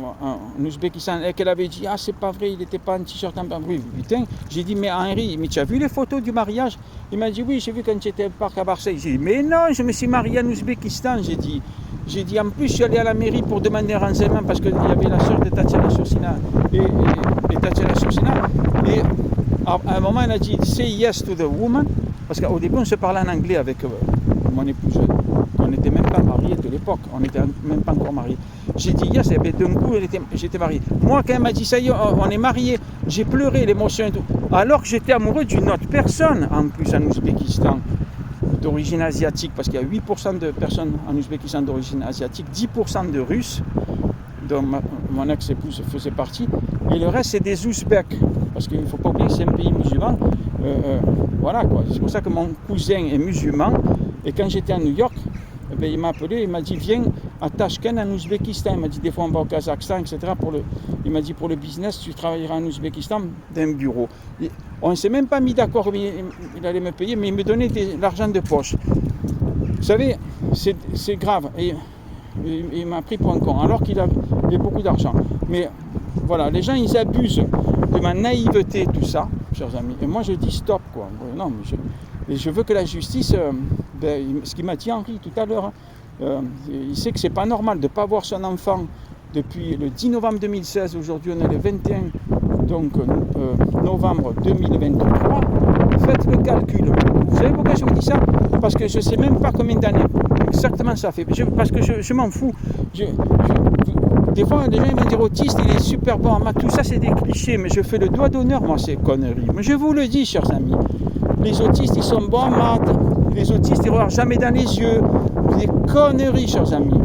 Ouzbékistan, et qu'elle avait dit, ah c'est pas vrai, il n'était pas en t-shirt en Bermuda. Oui, putain, j'ai dit, mais Henri, mais tu as vu les photos du mariage? Il m'a dit, oui, j'ai vu quand j'étais au parc à Marseille. J'ai dit, mais non, je me suis marié en Ouzbékistan, j'ai dit, en plus, je suis allé à la mairie pour demander un renseignement parce qu'il y avait la sœur de Tatiana Sursina et Tatiana Sursina. Et à un moment, elle a dit, say yes to the woman. Parce qu'au début, on se parlait en anglais avec mon épouse. On n'était même pas mariés de l'époque. On n'était même pas encore mariés. J'ai dit yes, et bien d'un coup, j'étais marié. Moi, quand elle m'a dit, ça y est, on est mariés, j'ai pleuré, l'émotion et tout. Alors que j'étais amoureux d'une autre personne, en plus, en Ouzbékistan, d'origine asiatique, parce qu'il y a 8% de personnes en Ouzbékistan d'origine asiatique, 10% de Russes, dont mon ex-épouse faisait partie, et le reste c'est des Ouzbeks, parce qu'il ne faut pas oublier que c'est un pays musulman. Voilà quoi, c'est pour ça que mon cousin est musulman, et quand j'étais à New York, il m'a appelé, il m'a dit viens à Tashkent en Ouzbékistan, il m'a dit des fois on va au Kazakhstan, etc. Il m'a dit pour le business tu travailleras en Ouzbékistan d'un bureau. On ne s'est même pas mis d'accord, il allait me payer, mais il me donnait l'argent de poche. Vous savez, c'est grave, et il m'a pris pour un con, alors qu'il avait beaucoup d'argent. Mais voilà, les gens ils abusent de ma naïveté, tout ça, chers amis, et moi je dis stop quoi. Non, mais je veux que la justice, ce qu'il m'a dit Henri tout à l'heure, il sait que c'est pas normal de ne pas voir son enfant depuis le 10 novembre 2016, aujourd'hui on est le 21 donc novembre 2023, faites le calcul. Vous savez pourquoi je vous dis ça? Parce que je ne sais même pas combien d'années exactement ça fait, parce que je m'en fous. Des fois, les gens vont dire autiste, il est super bon en maths, tout ça c'est des clichés, mais je fais le doigt d'honneur, moi, ces conneries. Mais je vous le dis, chers amis, les autistes, ils sont bons en maths, les autistes, ils ne regardent jamais dans les yeux. Des conneries, chers amis.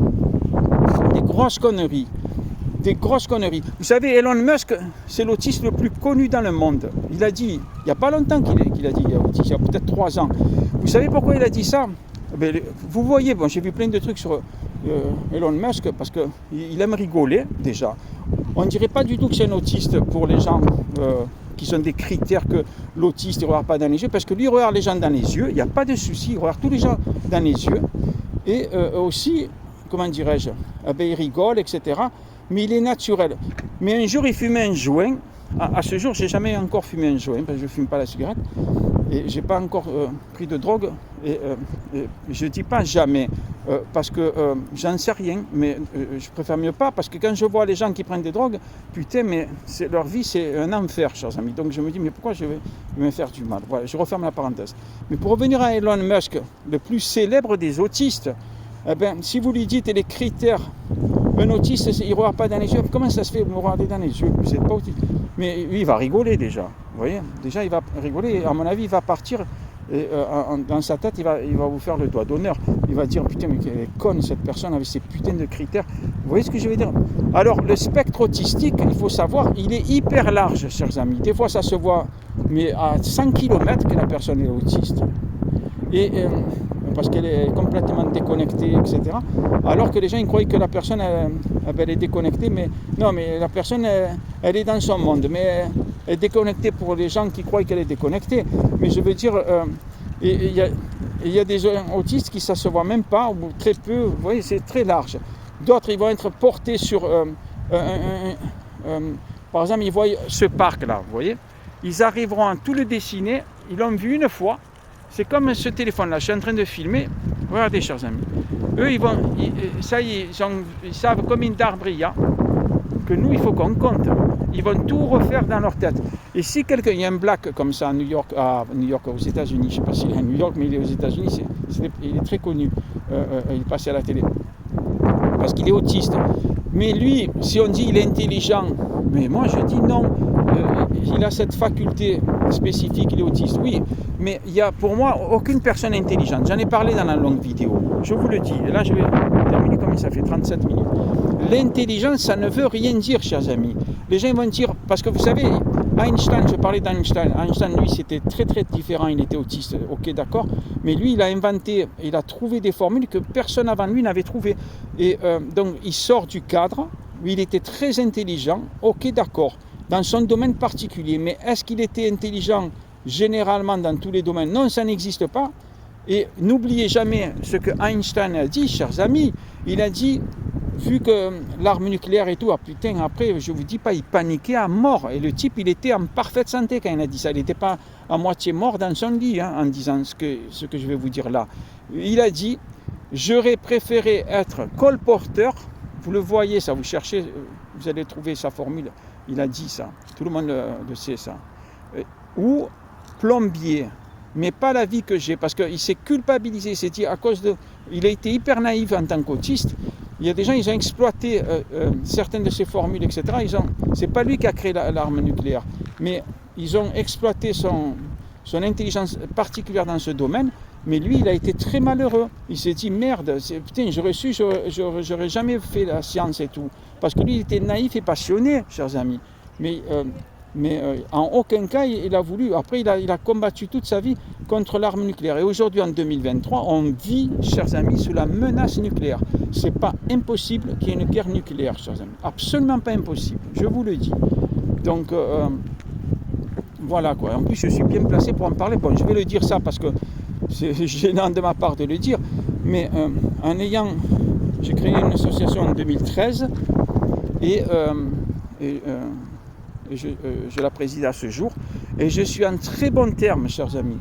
Des grosses conneries. Des grosses conneries. Vous savez, Elon Musk, c'est l'autiste le plus connu dans le monde. Il a dit, il n'y a pas longtemps qu'il a dit, il y a peut-être 3 ans. Vous savez pourquoi il a dit ça? Vous voyez, bon, j'ai vu plein de trucs sur Elon Musk, parce qu'il aime rigoler, déjà. On ne dirait pas du tout que c'est un autiste pour les gens qui sont des critères que l'autiste ne regarde pas dans les yeux, parce que lui, il regarde les gens dans les yeux, il n'y a pas de souci, il regarde tous les gens dans les yeux. Et aussi, comment dirais-je, il rigole, etc. Mais il est naturel. Mais un jour, il fumait un joint. À ce jour, je n'ai jamais encore fumé un joint, parce que je ne fume pas la cigarette. Et je n'ai pas encore pris de drogue. Et je ne dis pas jamais. parce que j'en sais rien, mais je préfère mieux pas, parce que quand je vois les gens qui prennent des drogues, putain, mais leur vie c'est un enfer, chers amis. Donc je me dis, mais pourquoi je vais me faire du mal? Voilà, je referme la parenthèse. Mais pour revenir à Elon Musk, le plus célèbre des autistes, eh ben, si vous lui dites les critères, un autiste, il ne regarde pas dans les yeux. Comment ça se fait, vous me regardez dans les yeux? Vous n'êtes pas autiste. Mais lui, il va rigoler déjà. Vous voyez? Déjà, il va rigoler. Et à mon avis, il va partir. Et, dans sa tête, il va vous faire le doigt d'honneur. Il va dire, putain, mais quelle est conne cette personne avec ces putains de critères. Vous voyez ce que je veux dire? Alors, le spectre autistique, il faut savoir, il est hyper large, chers amis. Des fois, ça se voit, mais à 100 km que la personne est autiste. Et parce qu'elle est complètement déconnectée, etc. Alors que les gens ils croient que la personne elle est déconnectée, mais non, mais la personne elle est dans son monde, mais elle est déconnectée pour les gens qui croient qu'elle est déconnectée. Mais je veux dire, il y a des autistes qui ça se voit même pas, ou très peu, vous voyez, c'est très large. D'autres ils vont être portés sur, par exemple, ils voient ce parc-là, vous voyez, ils arriveront à tout le dessiner, ils l'ont vu une fois. C'est comme ce téléphone-là, je suis en train de filmer. Regardez, chers amis. Eux, ils savent combien d'arbres il y a, que nous, il faut qu'on compte. Ils vont tout refaire dans leur tête. Et si quelqu'un, il y a un black comme ça à New York, aux États-Unis, je ne sais pas s'il est à New York, mais il est aux États-Unis, il est très connu. Il est passé à la télé. Parce qu'il est autiste. Mais lui, si on dit il est intelligent, mais moi je dis non. Il a cette faculté spécifique, il est autiste, oui, mais il n'y a pour moi aucune personne intelligente. J'en ai parlé dans la longue vidéo, je vous le dis, et là je vais terminer comme ça fait 37 minutes. L'intelligence, ça ne veut rien dire, chers amis. Les gens vont dire, parce que vous savez, Einstein, je parlais d'Einstein, Einstein lui c'était très très différent, il était autiste, ok d'accord, mais lui il a inventé, il a trouvé des formules que personne avant lui n'avait trouvées. Et donc il sort du cadre, lui il était très intelligent, ok d'accord, dans son domaine particulier, mais est-ce qu'il était intelligent généralement dans tous les domaines? Non, ça n'existe pas. Et n'oubliez jamais ce que Einstein a dit, chers amis. Il a dit, vu que l'arme nucléaire et tout, ah putain, après, je vous dis pas, il paniquait à mort. Et le type, il était en parfaite santé quand il a dit ça. Il n'était pas à moitié mort dans son lit, en disant ce que je vais vous dire là. Il a dit, j'aurais préféré être colporteur. Vous le voyez, ça, vous cherchez, vous allez trouver sa formule. Il a dit ça, tout le monde le sait ça. Ou plombier, mais pas la vie que j'ai, parce qu'il s'est culpabilisé, il s'est dit à cause de... Il a été hyper naïf en tant qu'autiste. Il y a des gens, ils ont exploité certaines de ses formules, etc. C'est pas lui qui a créé l'arme nucléaire, mais ils ont exploité son intelligence particulière dans ce domaine. Mais lui, il a été très malheureux. Il s'est dit, merde, putain, j'aurais su, j'aurais jamais fait la science et tout. Parce que lui, il était naïf et passionné, chers amis. Mais en aucun cas, il a voulu. Après, il a combattu toute sa vie contre l'arme nucléaire. Et aujourd'hui, en 2023, on vit, chers amis, sous la menace nucléaire. C'est pas impossible qu'il y ait une guerre nucléaire, chers amis. Absolument pas impossible, je vous le dis. Donc, voilà quoi. En plus, je suis bien placé pour en parler. Bon, je vais le dire ça parce que c'est gênant de ma part de le dire, mais j'ai créé une association en 2013 et je la préside à ce jour, et je suis en très bon terme, chers amis,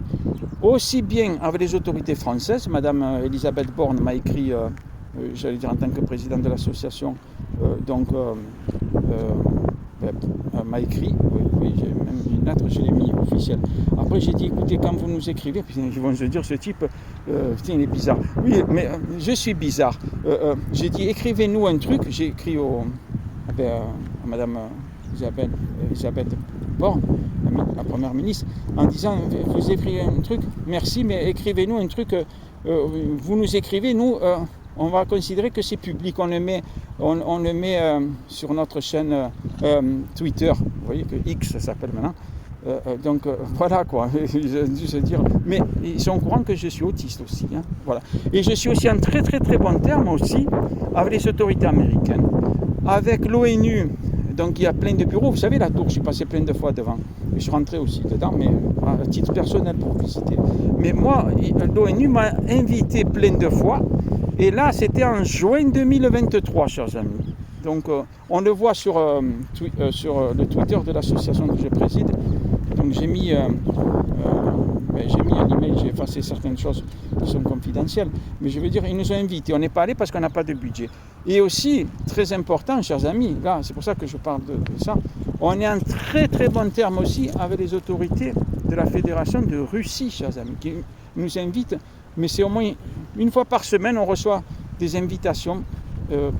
aussi bien avec les autorités françaises. Madame Elisabeth Borne m'a écrit, j'allais dire en tant que président de l'association, m'a écrit, oui, j'ai même une lettre, je l'ai mis officielle. Après j'ai dit, écoutez, quand vous nous écrivez, ils vont se dire, ce type, putain, il est bizarre. Oui, mais je suis bizarre. J'ai dit, écrivez-nous un truc. J'ai écrit à Madame Elisabeth Borne, la première ministre, en disant, vous écrivez un truc, merci, mais écrivez-nous un truc, vous nous écrivez, nous... on va considérer que c'est public, on le met sur notre chaîne Twitter, vous voyez que X ça s'appelle maintenant, voilà quoi, je dire, mais ils sont au courant que je suis autiste aussi, hein, voilà. Et je suis aussi en très très très bon terme aussi avec les autorités américaines, avec l'ONU. Donc il y a plein de bureaux, vous savez la tour, je suis passé plein de fois devant, je suis rentré aussi dedans, mais à titre personnel pour visiter. Mais moi, l'ONU m'a invité plein de fois, et là c'était en juin 2023, chers amis. Donc on le voit sur le Twitter de l'association que je préside. Donc j'ai mis j'ai mis un email, j'ai effacé certaines choses qui sont confidentielles, mais je veux dire, ils nous ont invités. On n'est pas allé parce qu'on n'a pas de budget. Et aussi, très important, chers amis, là, c'est pour ça que je parle de ça, on est en très très bon terme aussi avec les autorités de la Fédération de Russie, chers amis, qui nous invitent, mais c'est au moins une fois par semaine, on reçoit des invitations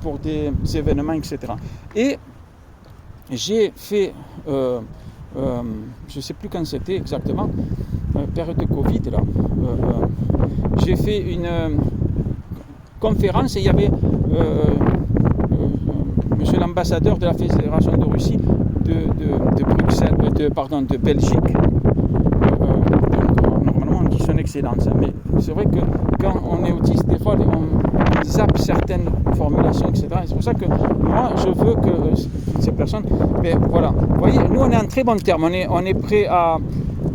pour des événements, etc. Et j'ai fait, je ne sais plus quand c'était exactement, période de Covid, là, j'ai fait une conférence et il y avait monsieur l'ambassadeur de la Fédération de Russie de Bruxelles, de Belgique. Donc, normalement on dit son excellence, mais c'est vrai que quand on est autiste, des fois on zappe certaines formulations, etc. Et c'est pour ça que moi je veux que ces personnes, ben voilà, vous voyez, nous on est en très bon terme, on est prêt à.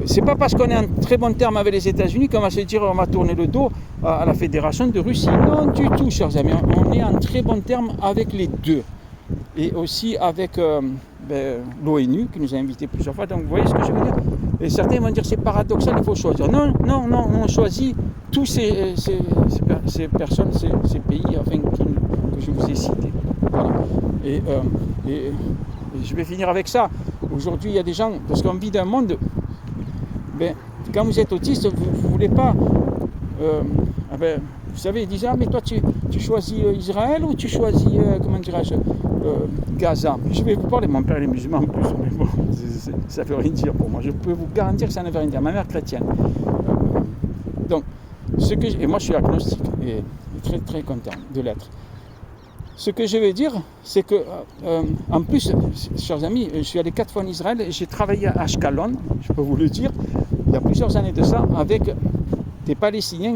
C'est pas parce qu'on est en très bon terme avec les États-Unis qu'on va se dire on va tourner le dos à la Fédération de Russie. Non du tout, chers amis, on est en très bon terme avec les deux. Et aussi avec l'ONU qui nous a invités plusieurs fois. Donc vous voyez ce que je veux dire. Et certains vont dire c'est paradoxal, il faut choisir. Non, on choisit tous ces personnes, ces pays que je vous ai cités. Voilà. Et je vais finir avec ça. Aujourd'hui, il y a des gens, parce qu'on vit dans un monde, quand vous êtes autiste, vous ne voulez pas... vous savez, ils disent, mais toi tu choisis Israël ou tu choisis, comment dirais-je, Gaza. Je vais vous parler, mon père est musulman en plus, mais bon, ça ne veut rien dire pour moi. Je peux vous garantir que ça ne veut rien dire. Ma mère chrétienne. Donc, et moi je suis agnostique et très très content de l'être. Ce que je veux dire, c'est que, en plus, chers amis, je suis allé 4 fois en Israël et j'ai travaillé à Ashkelon, je peux vous le dire, il y a plusieurs années de ça, avec des Palestiniens.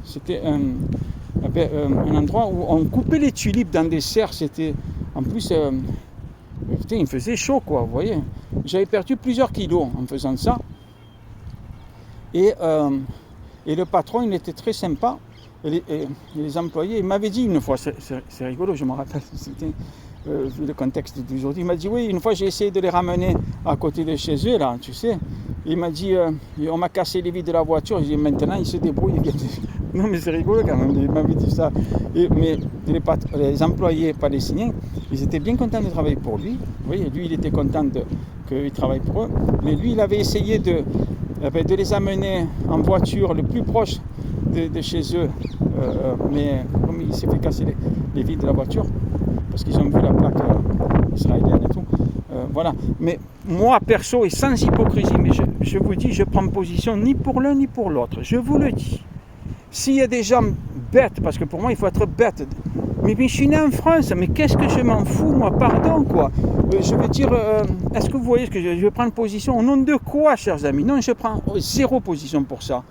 C'était un endroit où on coupait les tulipes dans des serres. C'était, en plus, il me faisait chaud, quoi, vous voyez. J'avais perdu plusieurs kilos en faisant ça. Et le patron, il était très sympa. Et les employés, il m'avait dit une fois, c'est rigolo, je me rappelle, c'était vu le contexte d'aujourd'hui, il m'a dit oui, une fois j'ai essayé de les ramener à côté de chez eux, là, tu sais, il m'a dit, on m'a cassé les vitres de la voiture, j'ai dit maintenant ils se débrouillent, non mais c'est rigolo quand même, il m'avait dit ça, mais les employés palestiniens, ils étaient bien contents de travailler pour lui, vous voyez, lui il était content qu'il travaille pour eux, mais lui il avait essayé de les amener en voiture le plus proche de chez eux, mais comme il s'est fait casser les vitres de la voiture, parce qu'ils ont vu la plaque israélienne et tout, voilà. Mais moi, perso, et sans hypocrisie, mais je vous dis, je prends position ni pour l'un ni pour l'autre, je vous le dis. S'il y a des gens bêtes, parce que pour moi, il faut être bête, mais je suis né en France, mais qu'est-ce que je m'en fous, moi, pardon, quoi. Je veux dire, est-ce que vous voyez ce que je prends position au nom de quoi, chers amis? Non, je prends zéro position pour ça.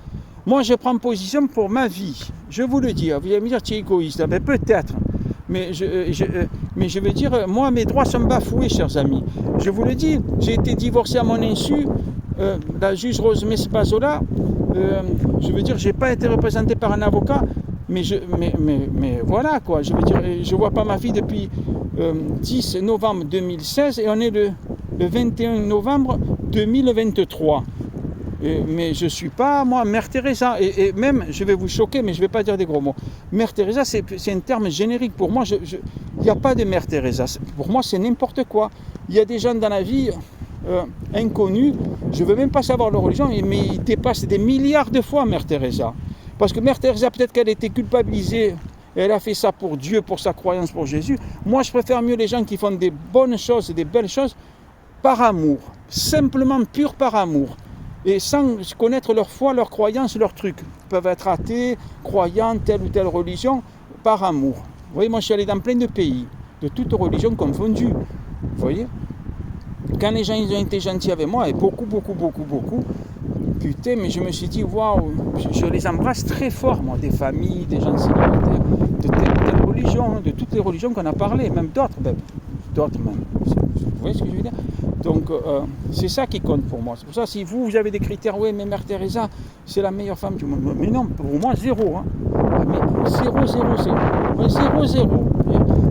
Moi, je prends position pour ma vie. Je vous le dis. Vous allez me dire, tu es égoïste. Ben, peut-être. Mais je veux dire, moi, mes droits sont bafoués, chers amis. Je vous le dis, j'ai été divorcé à mon insu. La juge Rose Mesbazola, je veux dire, je n'ai pas été représenté par un avocat. Mais voilà, quoi. Je veux dire, je ne vois pas ma fille depuis 10 novembre 2016 et on est le 21 novembre 2023. Mais je ne suis pas, moi, Mère Teresa. Et même, je vais vous choquer, mais je ne vais pas dire des gros mots. Mère Teresa, c'est un terme générique. Pour moi, il n'y a pas de Mère Teresa. Pour moi, c'est n'importe quoi. Il y a des gens dans la vie inconnus. Je ne veux même pas savoir leur religion, mais ils dépassent des milliards de fois Mère Teresa. Parce que Mère Teresa, peut-être qu'elle était culpabilisée. Et elle a fait ça pour Dieu, pour sa croyance, pour Jésus. Moi, je préfère mieux les gens qui font des bonnes choses, des belles choses, par amour. Simplement pur par amour. Et sans connaître leur foi, leur croyance, leurs trucs. Ils peuvent être athées, croyants, telle ou telle religion, par amour. Vous voyez, moi je suis allé dans plein de pays, de toutes religions confondues. Vous voyez? Quand les gens ils ont été gentils avec moi, et beaucoup, putain, mais je me suis dit, waouh, je les embrasse très fort, moi, des familles, des gens célibataires, de telle ou telle religion, de toutes les religions qu'on a parlé, même d'autres même. Vous voyez ce que je veux dire? Donc, c'est ça qui compte pour moi. C'est pour ça, si vous avez des critères, oui, mais Mère Teresa, c'est la meilleure femme du monde. Mais non, pour moi, zéro. Hein. Mais 0.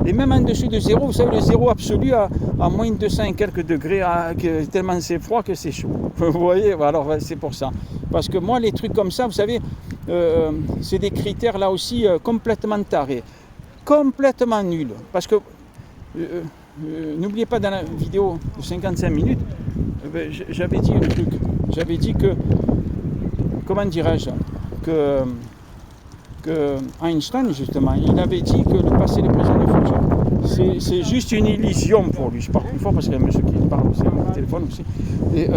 Et même en dessous de zéro, vous savez, le zéro absolu à moins de 200 et quelques degrés, tellement c'est froid que c'est chaud. Vous voyez, alors c'est pour ça. Parce que moi, les trucs comme ça, vous savez, c'est des critères là aussi complètement tarés, complètement nuls. Parce que, n'oubliez pas, dans la vidéo de 55 minutes, j'avais dit un truc. J'avais dit que, comment dirais-je, que Einstein, justement, il avait dit que le passé, le présent, le futur, c'est juste une illusion pour lui. Je parle plus fort parce qu'il y a un monsieur qui parle aussi au téléphone aussi. Et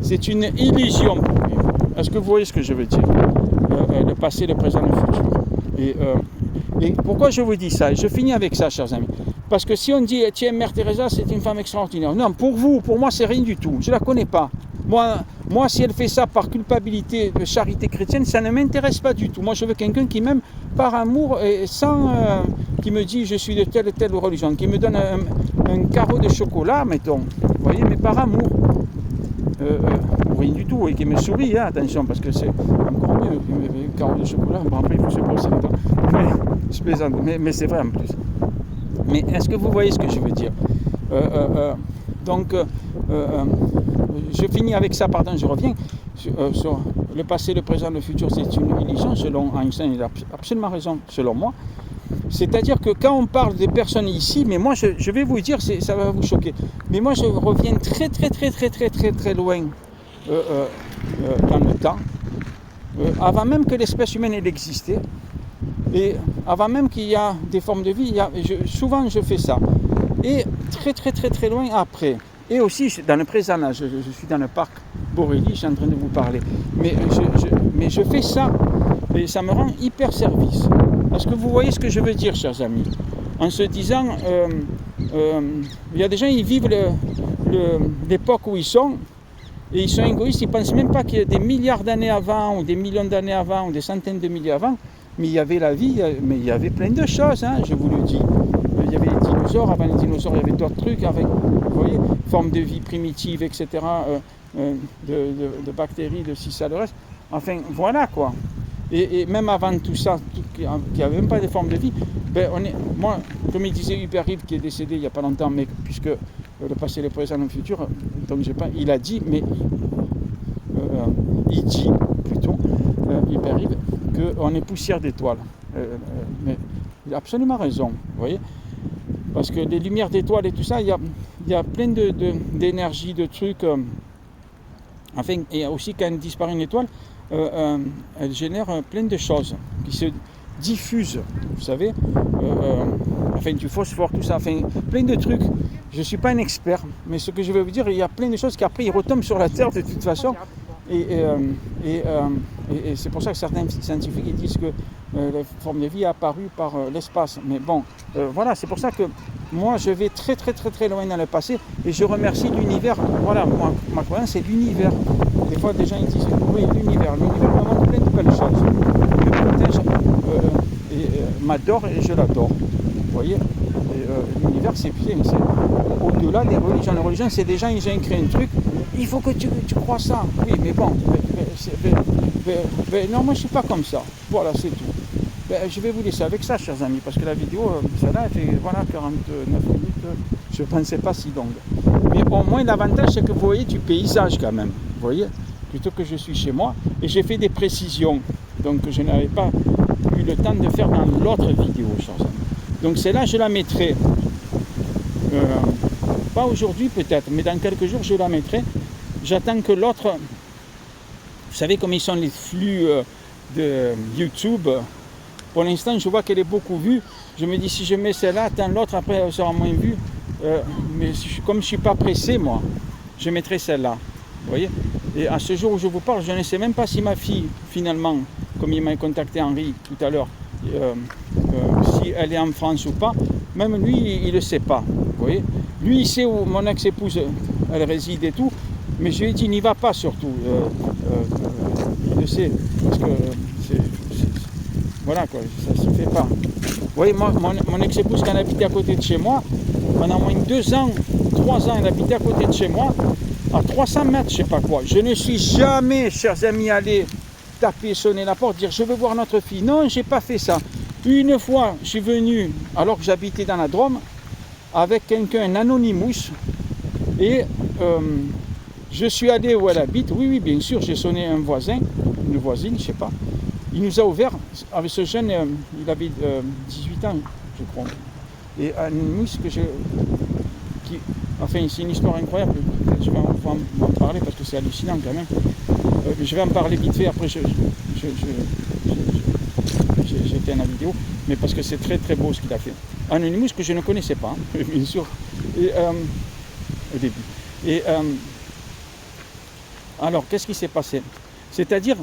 c'est une illusion pour lui. Est-ce que vous voyez ce que je veux dire? Le passé, le présent, le futur. Et pourquoi je vous dis ça? Et je finis avec ça, chers amis. Parce que si on dit, tiens, Mère Teresa, c'est une femme extraordinaire. Non, pour vous, pour moi, c'est rien du tout. Je ne la connais pas. Moi, si elle fait ça par culpabilité de charité chrétienne, ça ne m'intéresse pas du tout. Moi, je veux quelqu'un qui m'aime par amour et sans qui me dit je suis de telle et telle religion, qui me donne un carreau de chocolat, mettons, vous voyez, mais par amour. Rien du tout, et qui me sourit, hein, attention, parce que c'est encore mieux, un carreau de chocolat. Bon, après, il faut se brosser les dents. Mais je plaisante, mais c'est vrai en plus. Mais est-ce que vous voyez ce que je veux dire? Donc, je finis avec ça, pardon, je reviens sur le passé, le présent, le futur, c'est une illusion, selon Einstein, il a absolument raison, selon moi. C'est-à-dire que quand on parle des personnes ici, mais moi je vais vous dire, ça va vous choquer, mais moi je reviens très loin dans le temps, avant même que l'espèce humaine elle existait, et avant même qu'il y a des formes de vie, souvent je fais ça, et très loin après. Et aussi dans le présent, là, je suis dans le parc Borély, je suis en train de vous parler. Mais je fais ça et ça me rend hyper service. Est-ce que vous voyez ce que je veux dire, chers amis? En se disant, il y a des gens, ils vivent l'époque où ils sont, et ils sont égoïstes, ils ne pensent même pas qu'il y a des milliards d'années avant, ou des millions d'années avant, ou des centaines de milliers avant, mais il y avait la vie, mais il y avait plein de choses, hein, je vous le dis. Il y avait les dinosaures, avant les dinosaures, il y avait d'autres trucs, avec, vous voyez, forme de vie primitive, etc., de bactéries, de ci, ça, le reste. Enfin, voilà quoi. Et même avant tout ça, qu'il n'y avait même pas de forme de vie, ben moi, comme il disait Hubert Reeves, qui est décédé il n'y a pas longtemps, mais puisque le passé, le présent, le futur, donc il a dit, mais il dit plutôt, Hubert Reeves, qu'on est poussière d'étoiles. Mais il a absolument raison, vous voyez. Parce que les lumières d'étoiles et tout ça, il y a plein d'énergie, de trucs. Enfin, et aussi quand disparaît une étoile, elle génère plein de choses qui se diffusent, vous savez. Enfin, du phosphore, tout ça, enfin, plein de trucs. Je ne suis pas un expert, mais ce que je vais vous dire, il y a plein de choses qui après ils retombent sur la Terre de toute façon. Et c'est pour ça que certains scientifiques ils disent que la forme de vie est apparue par l'espace. Mais bon, voilà, c'est pour ça que moi je vais très loin dans le passé et je remercie l'univers. Voilà, moi, ma croyance c'est l'univers. Des fois des gens ils disent oui, l'univers me montre plein de belles choses. Il me protège et m'adore et je l'adore. Vous voyez, l'univers c'est bien, c'est au-delà des religions. Les religions c'est des gens, ils ont créé un truc. Il faut que tu crois ça. Oui, mais bon, non, moi je ne suis pas comme ça. Voilà, c'est tout. Je vais vous laisser avec ça, chers amis, parce que la vidéo, celle-là, elle fait 49 minutes. Je ne pensais pas si longue. Mais au moins, l'avantage, c'est que vous voyez du paysage quand même. Vous voyez, plutôt que je suis chez moi. Et j'ai fait des précisions. Donc, je n'avais pas eu le temps de faire dans l'autre vidéo, chers amis. Donc, celle-là, je la mettrai. Pas aujourd'hui peut-être, mais dans quelques jours, je la mettrai. J'attends que l'autre, vous savez comment ils sont les flux de YouTube. Pour l'instant, je vois qu'elle est beaucoup vue. Je me dis, si je mets celle-là, attends l'autre, après elle sera moins vue. Mais comme je ne suis pas pressé, moi, je mettrai celle-là. Vous voyez? Et à ce jour où je vous parle, je ne sais même pas si ma fille, finalement, comme il m'a contacté Henri tout à l'heure, si elle est en France ou pas. Même lui, il ne le sait pas. Vous voyez? Lui, il sait où mon ex-épouse, elle réside et tout. Mais je lui ai dit, n'y va pas surtout. Il le sait. Parce que voilà quoi, ça ne se fait pas. Vous voyez, moi, mon ex-épouse, quand elle habitait à côté de chez moi, pendant moins de 2 ans, 3 ans, elle habitait à côté de chez moi, à 300 mètres, je ne sais pas quoi. Je ne suis jamais, chers amis, allé taper, sonner la porte, dire je veux voir notre fille. Non, je n'ai pas fait ça. Une fois, je suis venu, alors que j'habitais dans la Drôme, avec quelqu'un, un Anonymous, et je suis allé où elle habite. Oui, bien sûr, j'ai sonné un voisin, une voisine, je sais pas. Il nous a ouvert, avec ce jeune, il avait 18 ans, je crois. Et Anonymous, enfin, c'est une histoire incroyable, je vais en parler parce que c'est hallucinant quand même. Je vais en parler vite fait, après j'éteins la vidéo, mais parce que c'est très très beau ce qu'il a fait. Anonymous que je ne connaissais pas, bien sûr, et, au début. Et alors, qu'est-ce qui s'est passé? C'est-à-dire,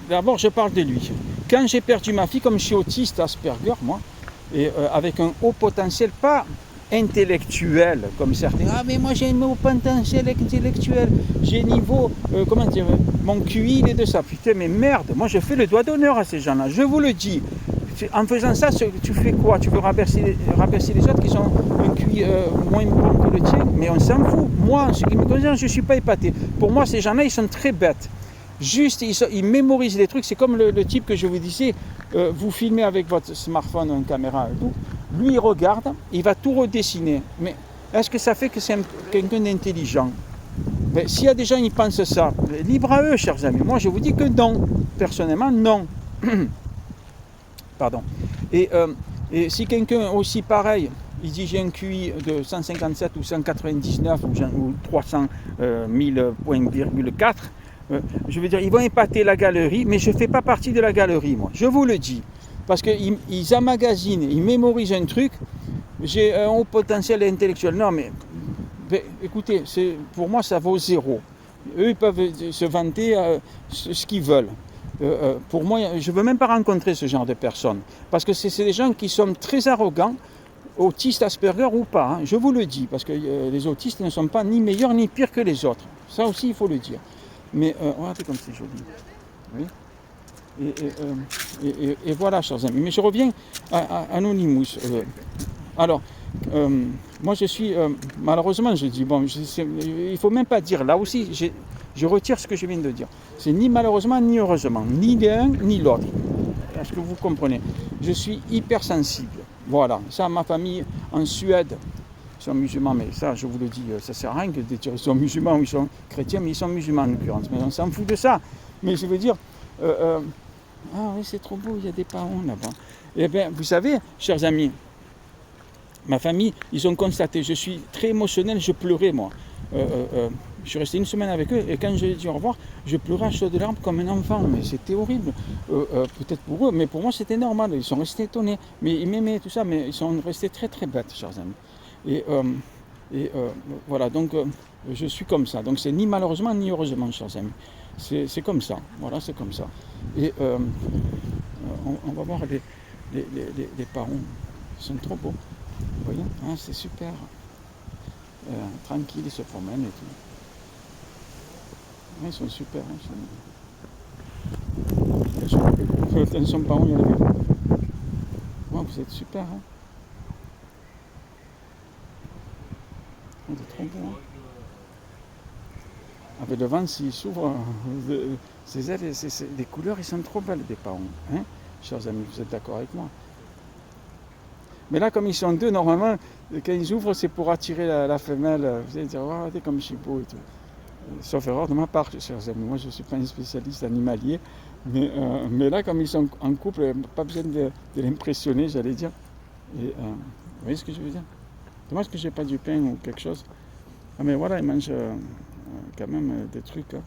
d'abord je parle de lui. Quand j'ai perdu ma fille, comme je suis autiste Asperger, moi, et avec un haut potentiel, pas intellectuel comme certains. Ah mais moi j'ai un haut potentiel intellectuel, j'ai niveau, comment dire, mon QI il est de ça. Putain mais merde, moi je fais le doigt d'honneur à ces gens-là, je vous le dis. En faisant ça, tu fais quoi? Tu veux rabaisser les autres qui sont un QI moins bon que le tien? Mais on s'en fout. Moi, en ce qui me concerne, je ne suis pas épaté. Pour moi, ces gens-là, ils sont très bêtes. Juste, ils mémorisent les trucs. C'est comme le type que je vous disais, vous filmez avec votre smartphone, une caméra et tout. Lui, il regarde, il va tout redessiner. Mais est-ce que ça fait que c'est quelqu'un d'intelligent? S'il y a des gens qui pensent ça, libre à eux, chers amis. Moi, je vous dis que non. Personnellement, non. Pardon. Et si quelqu'un aussi pareil, il dit j'ai un QI de 157 ou 199 ou 300 000 points, 4, je veux dire, ils vont épater la galerie, mais je ne fais pas partie de la galerie, moi. Je vous le dis. Parce qu'ils emmagasinent, ils mémorisent un truc, j'ai un haut potentiel intellectuel. Non, mais écoutez, pour moi, ça vaut zéro. Eux, ils peuvent se vanter ce qu'ils veulent. Pour moi, je ne veux même pas rencontrer ce genre de personnes. Parce que c'est des gens qui sont très arrogants, autistes, Asperger ou pas, hein, je vous le dis. Parce que les autistes ne sont pas ni meilleurs ni pires que les autres. Ça aussi, il faut le dire. Mais regardez comme c'est joli. Oui. Et voilà, chers amis. Mais je reviens à Anonymous. Alors, moi je suis, malheureusement, je dis, bon, il ne faut même pas dire, là aussi, je retire ce que je viens de dire. C'est ni malheureusement, ni heureusement, ni l'un, ni l'autre. Est-ce que vous comprenez? Je suis hypersensible. Voilà, ça, ma famille en Suède, ils sont musulmans, mais ça, je vous le dis, ça ne sert à rien de dire qu'ils sont musulmans ou ils sont chrétiens, mais ils sont musulmans en l'occurrence. Mais on s'en fout de ça. Mais je veux dire, ah oui, c'est trop beau, il y a des parents là-bas. Eh bien, vous savez, chers amis, ma famille, ils ont constaté, je suis très émotionnel, je pleurais moi. Je suis resté une semaine avec eux et quand j'ai dit au revoir, je pleurais à chaudes larmes comme un enfant. Mais c'était horrible. Peut-être pour eux, mais pour moi c'était normal. Ils sont restés étonnés. Mais ils m'aimaient tout ça, mais ils sont restés très très bêtes, chers amis. Et voilà, donc je suis comme ça. Donc c'est ni malheureusement ni heureusement, chers amis. C'est comme ça. Voilà, c'est comme ça. Et on va voir les parents. Ils sont trop beaux. Vous voyez, hein, c'est super. Tranquille, ils se promènent et tout. Ouais, ils sont super. Hein, attention, par où il y a les vélos. Ouais, vous êtes super. Hein. C'est trop beau. Hein. Avec le vent, s'il s'ouvre, ces ailes, les couleurs, ils sont trop belles des parents. Hein, chers amis, vous êtes d'accord avec moi? Mais là, comme ils sont deux, normalement, quand ils ouvrent, c'est pour attirer la femelle. Vous allez dire, oh, regardez comme je suis beau et tout. Sauf erreur de ma part, chers amis. Moi, je ne suis pas un spécialiste animalier. Mais là, comme ils sont en couple, pas besoin de l'impressionner, j'allais dire. Et, vous voyez ce que je veux dire? Dommage que je n'ai pas du pain ou quelque chose. Ah, mais voilà, ils mangent quand même des trucs. Hein.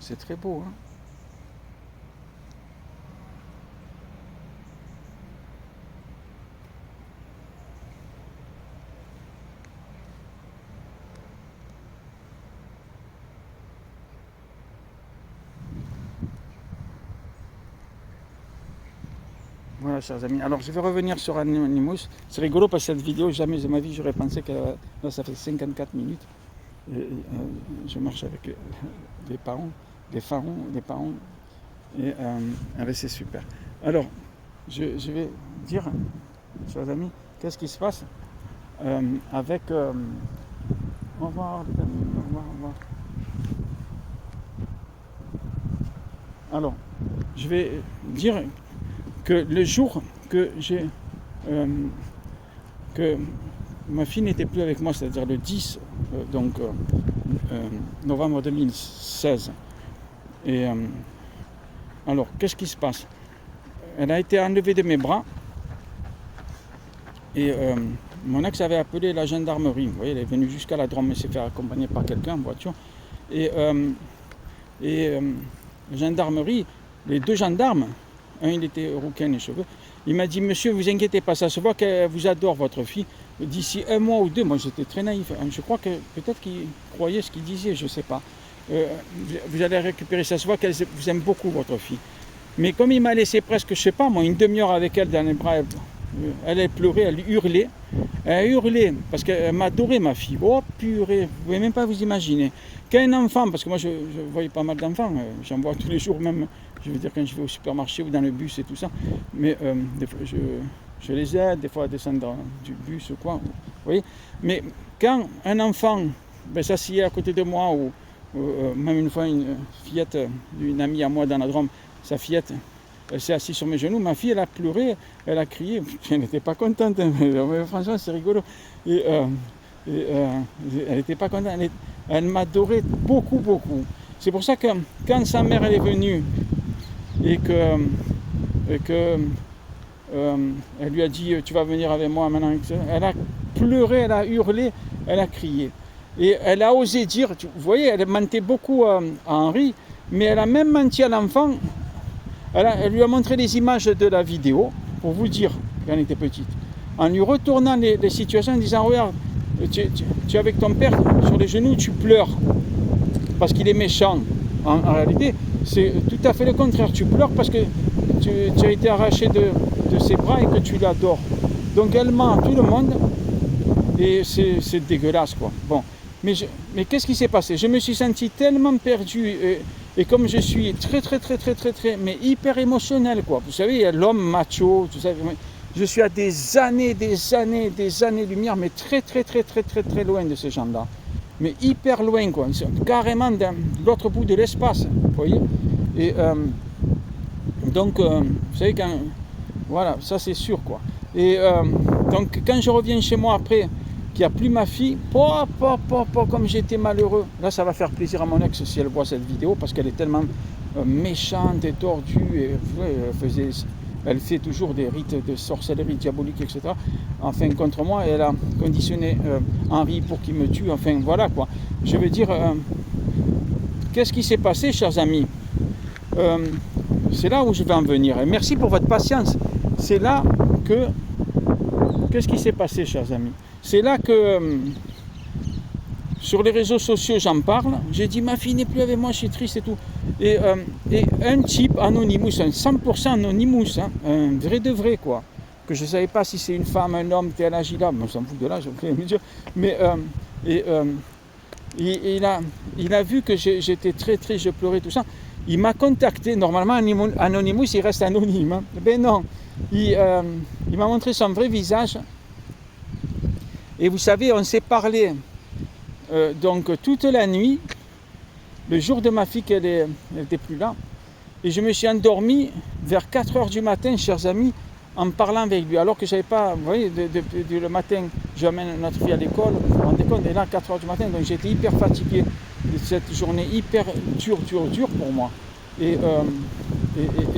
C'est très beau. Hein. Voilà, chers amis. Alors, je vais revenir sur Anonymous. C'est rigolo parce que cette vidéo, jamais de ma vie, j'aurais pensé que là, ça fait 54 minutes. Je marche avec les parents, les parents. Et c'est super. Alors, je vais dire, chers amis, qu'est-ce qui se passe avec... au revoir, les amis, au revoir. Alors, je vais dire que le jour que que ma fille n'était plus avec moi, c'est-à-dire le 10 novembre 2016. Et alors, qu'est-ce qui se passe? Elle a été enlevée de mes bras et mon ex avait appelé la gendarmerie. Vous voyez, elle est venue jusqu'à la Drôme, elle s'est fait accompagner par quelqu'un en voiture. Et la gendarmerie, les deux gendarmes, un il était rouquin les cheveux, il m'a dit: monsieur, vous inquiétez pas, ça se voit qu'elle vous adore votre fille. D'ici 1 mois ou 2, moi j'étais très naïf, je crois que peut-être qu'il croyait ce qu'il disait, je ne sais pas. Vous allez récupérer, ça se voit qu'elle vous aime beaucoup votre fille. Mais comme il m'a laissé presque, je ne sais pas moi, une demi-heure avec elle dans les bras, elle a pleuré, elle hurlait. Elle a hurlé parce qu'elle m'adorait ma fille. Oh purée, vous ne pouvez même pas vous imaginer. Qu'un enfant, parce que moi je voyais pas mal d'enfants, j'en vois tous les jours même, je veux dire quand je vais au supermarché ou dans le bus et tout ça, mais des fois je les aide, des fois à descendre du bus ou quoi, vous voyez. Mais quand un enfant s'assied à côté de moi, ou même une fois une fillette, une amie à moi dans la Drôme, sa fillette, elle s'est assise sur mes genoux, ma fille elle a pleuré, elle a crié, elle n'était pas contente, mais franchement c'est rigolo. Et elle n'était pas contente, elle m'adorait beaucoup, beaucoup. C'est pour ça que quand sa mère elle est venue et que elle lui a dit tu vas venir avec moi maintenant, elle a pleuré, elle a hurlé, elle a crié. Et elle a osé dire, vous voyez, elle mentait beaucoup à Henri, mais elle a même menti à l'enfant. Elle lui a montré les images de la vidéo, pour vous dire, quand elle était petite, en lui retournant les situations, en disant regarde, tu es avec ton père sur les genoux, tu pleures, parce qu'il est méchant. En réalité, c'est tout à fait le contraire, tu pleures parce que tu as été arraché de ses bras et que tu l'adores. Donc elle ment à tout le monde, et c'est dégueulasse quoi. Bon, mais qu'est-ce qui s'est passé? Je me suis senti tellement perdu, et comme je suis très, mais hyper émotionnel quoi. Vous savez, l'homme macho, tout ça, je suis à des années-lumière, mais très loin de ces gens-là. Mais hyper loin quoi, carrément dans l'autre bout de l'espace, vous voyez. Et donc, vous savez, voilà, ça c'est sûr quoi. Et donc, quand je reviens chez moi après, qu'il n'y a plus ma fille, comme j'étais malheureux. Là, ça va faire plaisir à mon ex si elle voit cette vidéo, parce qu'elle est tellement méchante et tordue, et elle fait toujours des rites de sorcellerie diabolique, etc. Enfin, contre moi, elle a conditionné Henri pour qu'il me tue, enfin, voilà quoi. Je veux dire, qu'est-ce qui s'est passé, chers amis? C'est là où je vais en venir, et merci pour votre patience. C'est là que... Qu'est-ce qui s'est passé, chers amis? C'est là que, sur les réseaux sociaux, j'en parle. J'ai dit, ma fille n'est plus avec moi, je suis triste et tout. Et un type, Anonymous, un 100% Anonymous, hein, un vrai de vrai, quoi. Que je ne savais pas si c'est une femme, un homme, tel âge il a. Moi, je s'en fous de l'âge, mais il a vu que j'étais très triste, je pleurais, tout ça. Il m'a contacté. Normalement, Anonymous, il reste anonyme. Hein. Ben non. Il m'a montré son vrai visage. Et vous savez, on s'est parlé donc toute la nuit, le jour de ma fille qu'elle n'était plus là. Et je me suis endormi vers 4h du matin, chers amis, en parlant avec lui. Alors que je n'avais pas, vous voyez, le matin, j'amène notre fille à l'école, on déconne, et là, 4h du matin, donc j'étais hyper fatigué de cette journée hyper dure pour moi. Et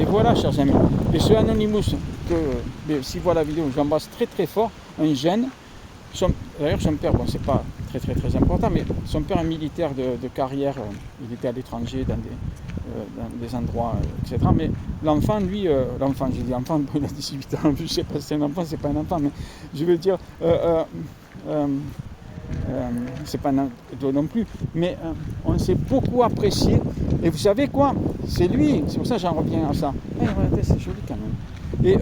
voilà, chers amis. Et ce Anonymous, s'il voit la vidéo, j'embrasse très fort, un jeune. D'ailleurs, son père, bon, c'est pas très important, mais son père est militaire de carrière, il était à l'étranger dans des endroits, etc. Mais l'enfant, lui, j'ai dit enfant, il a 18 ans, je sais pas si c'est un enfant, c'est pas un enfant, mais je veux dire, c'est pas un ado non plus, mais on s'est beaucoup apprécié. Et vous savez quoi? C'est lui, c'est pour ça que j'en reviens à ça. Regardez, c'est joli quand même. Et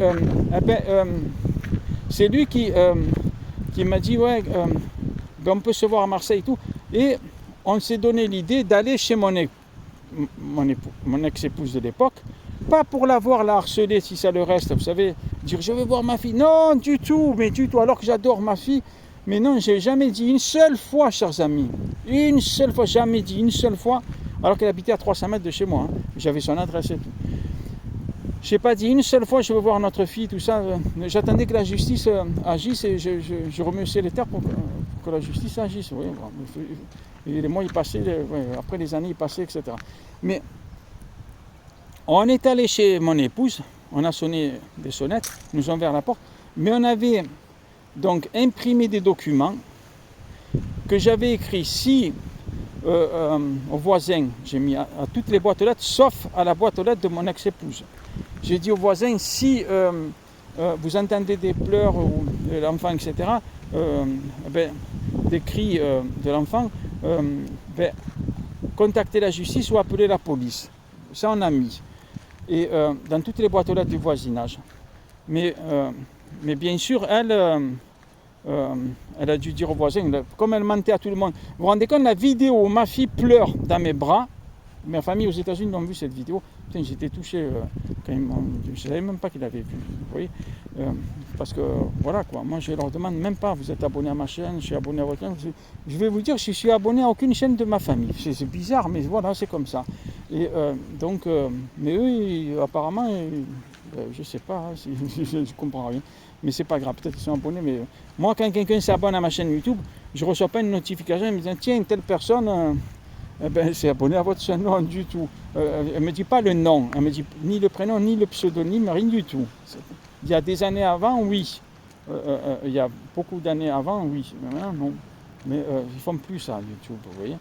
c'est lui qui m'a dit ouais, on peut se voir à Marseille et tout. Et on s'est donné l'idée d'aller chez mon ex-épouse de l'époque, pas pour la voir, la harceler si ça le reste, vous savez, dire je vais voir ma fille. Non, du tout, alors que j'adore ma fille. Mais non, j'ai jamais dit une seule fois, chers amis, une seule fois, jamais dit une seule fois, alors qu'elle habitait à 300 mètres de chez moi. Hein. J'avais son adresse et tout. Je n'ai pas dit une seule fois je veux voir notre fille, tout ça. J'attendais que la justice agisse et je remerciais les terres pour que la justice agisse. Oui, et les mois ils passaient, après les années ils passaient, etc. Mais on est allé chez mon épouse, on a sonné des sonnettes, nous ont ouvert la porte, mais on avait donc imprimé des documents que j'avais écrits si aux voisins, j'ai mis à toutes les boîtes aux lettres, sauf à la boîte aux lettres de mon ex-épouse. J'ai dit aux voisins, si vous entendez des pleurs de l'enfant, etc., des cris de l'enfant, contactez la justice ou appelez la police. Ça, on a mis. Et dans toutes les boîtes aux lettres du voisinage. Mais bien sûr, elle a dû dire aux voisins, comme elle mentait à tout le monde. Vous vous rendez compte, la vidéo où ma fille pleure dans mes bras, ma famille aux États-Unis ont vu cette vidéo. Putain, j'étais touché quand ils m'ont. Je ne savais même pas qu'ils l'avaient vu. Vous voyez, parce que voilà quoi, moi je leur demande même pas, vous êtes abonné à ma chaîne, je suis abonné à votre chaîne. Je vais vous dire, je suis abonné à aucune chaîne de ma famille. C'est bizarre, mais voilà, c'est comme ça. Et mais eux, apparemment, je sais pas, je comprends rien. Mais c'est pas grave, peut-être qu'ils sont abonnés, mais moi quand quelqu'un s'abonne à ma chaîne YouTube, je ne reçois pas une notification me disant tiens, telle personne c'est abonné à votre chaîne, non du tout. Elle ne me dit pas le nom, elle me dit ni le prénom, ni le pseudonyme, rien du tout. Il y a des années avant, oui. Il y a beaucoup d'années avant, oui. Mais maintenant, non. Mais ils ne font plus ça, YouTube, vous voyez.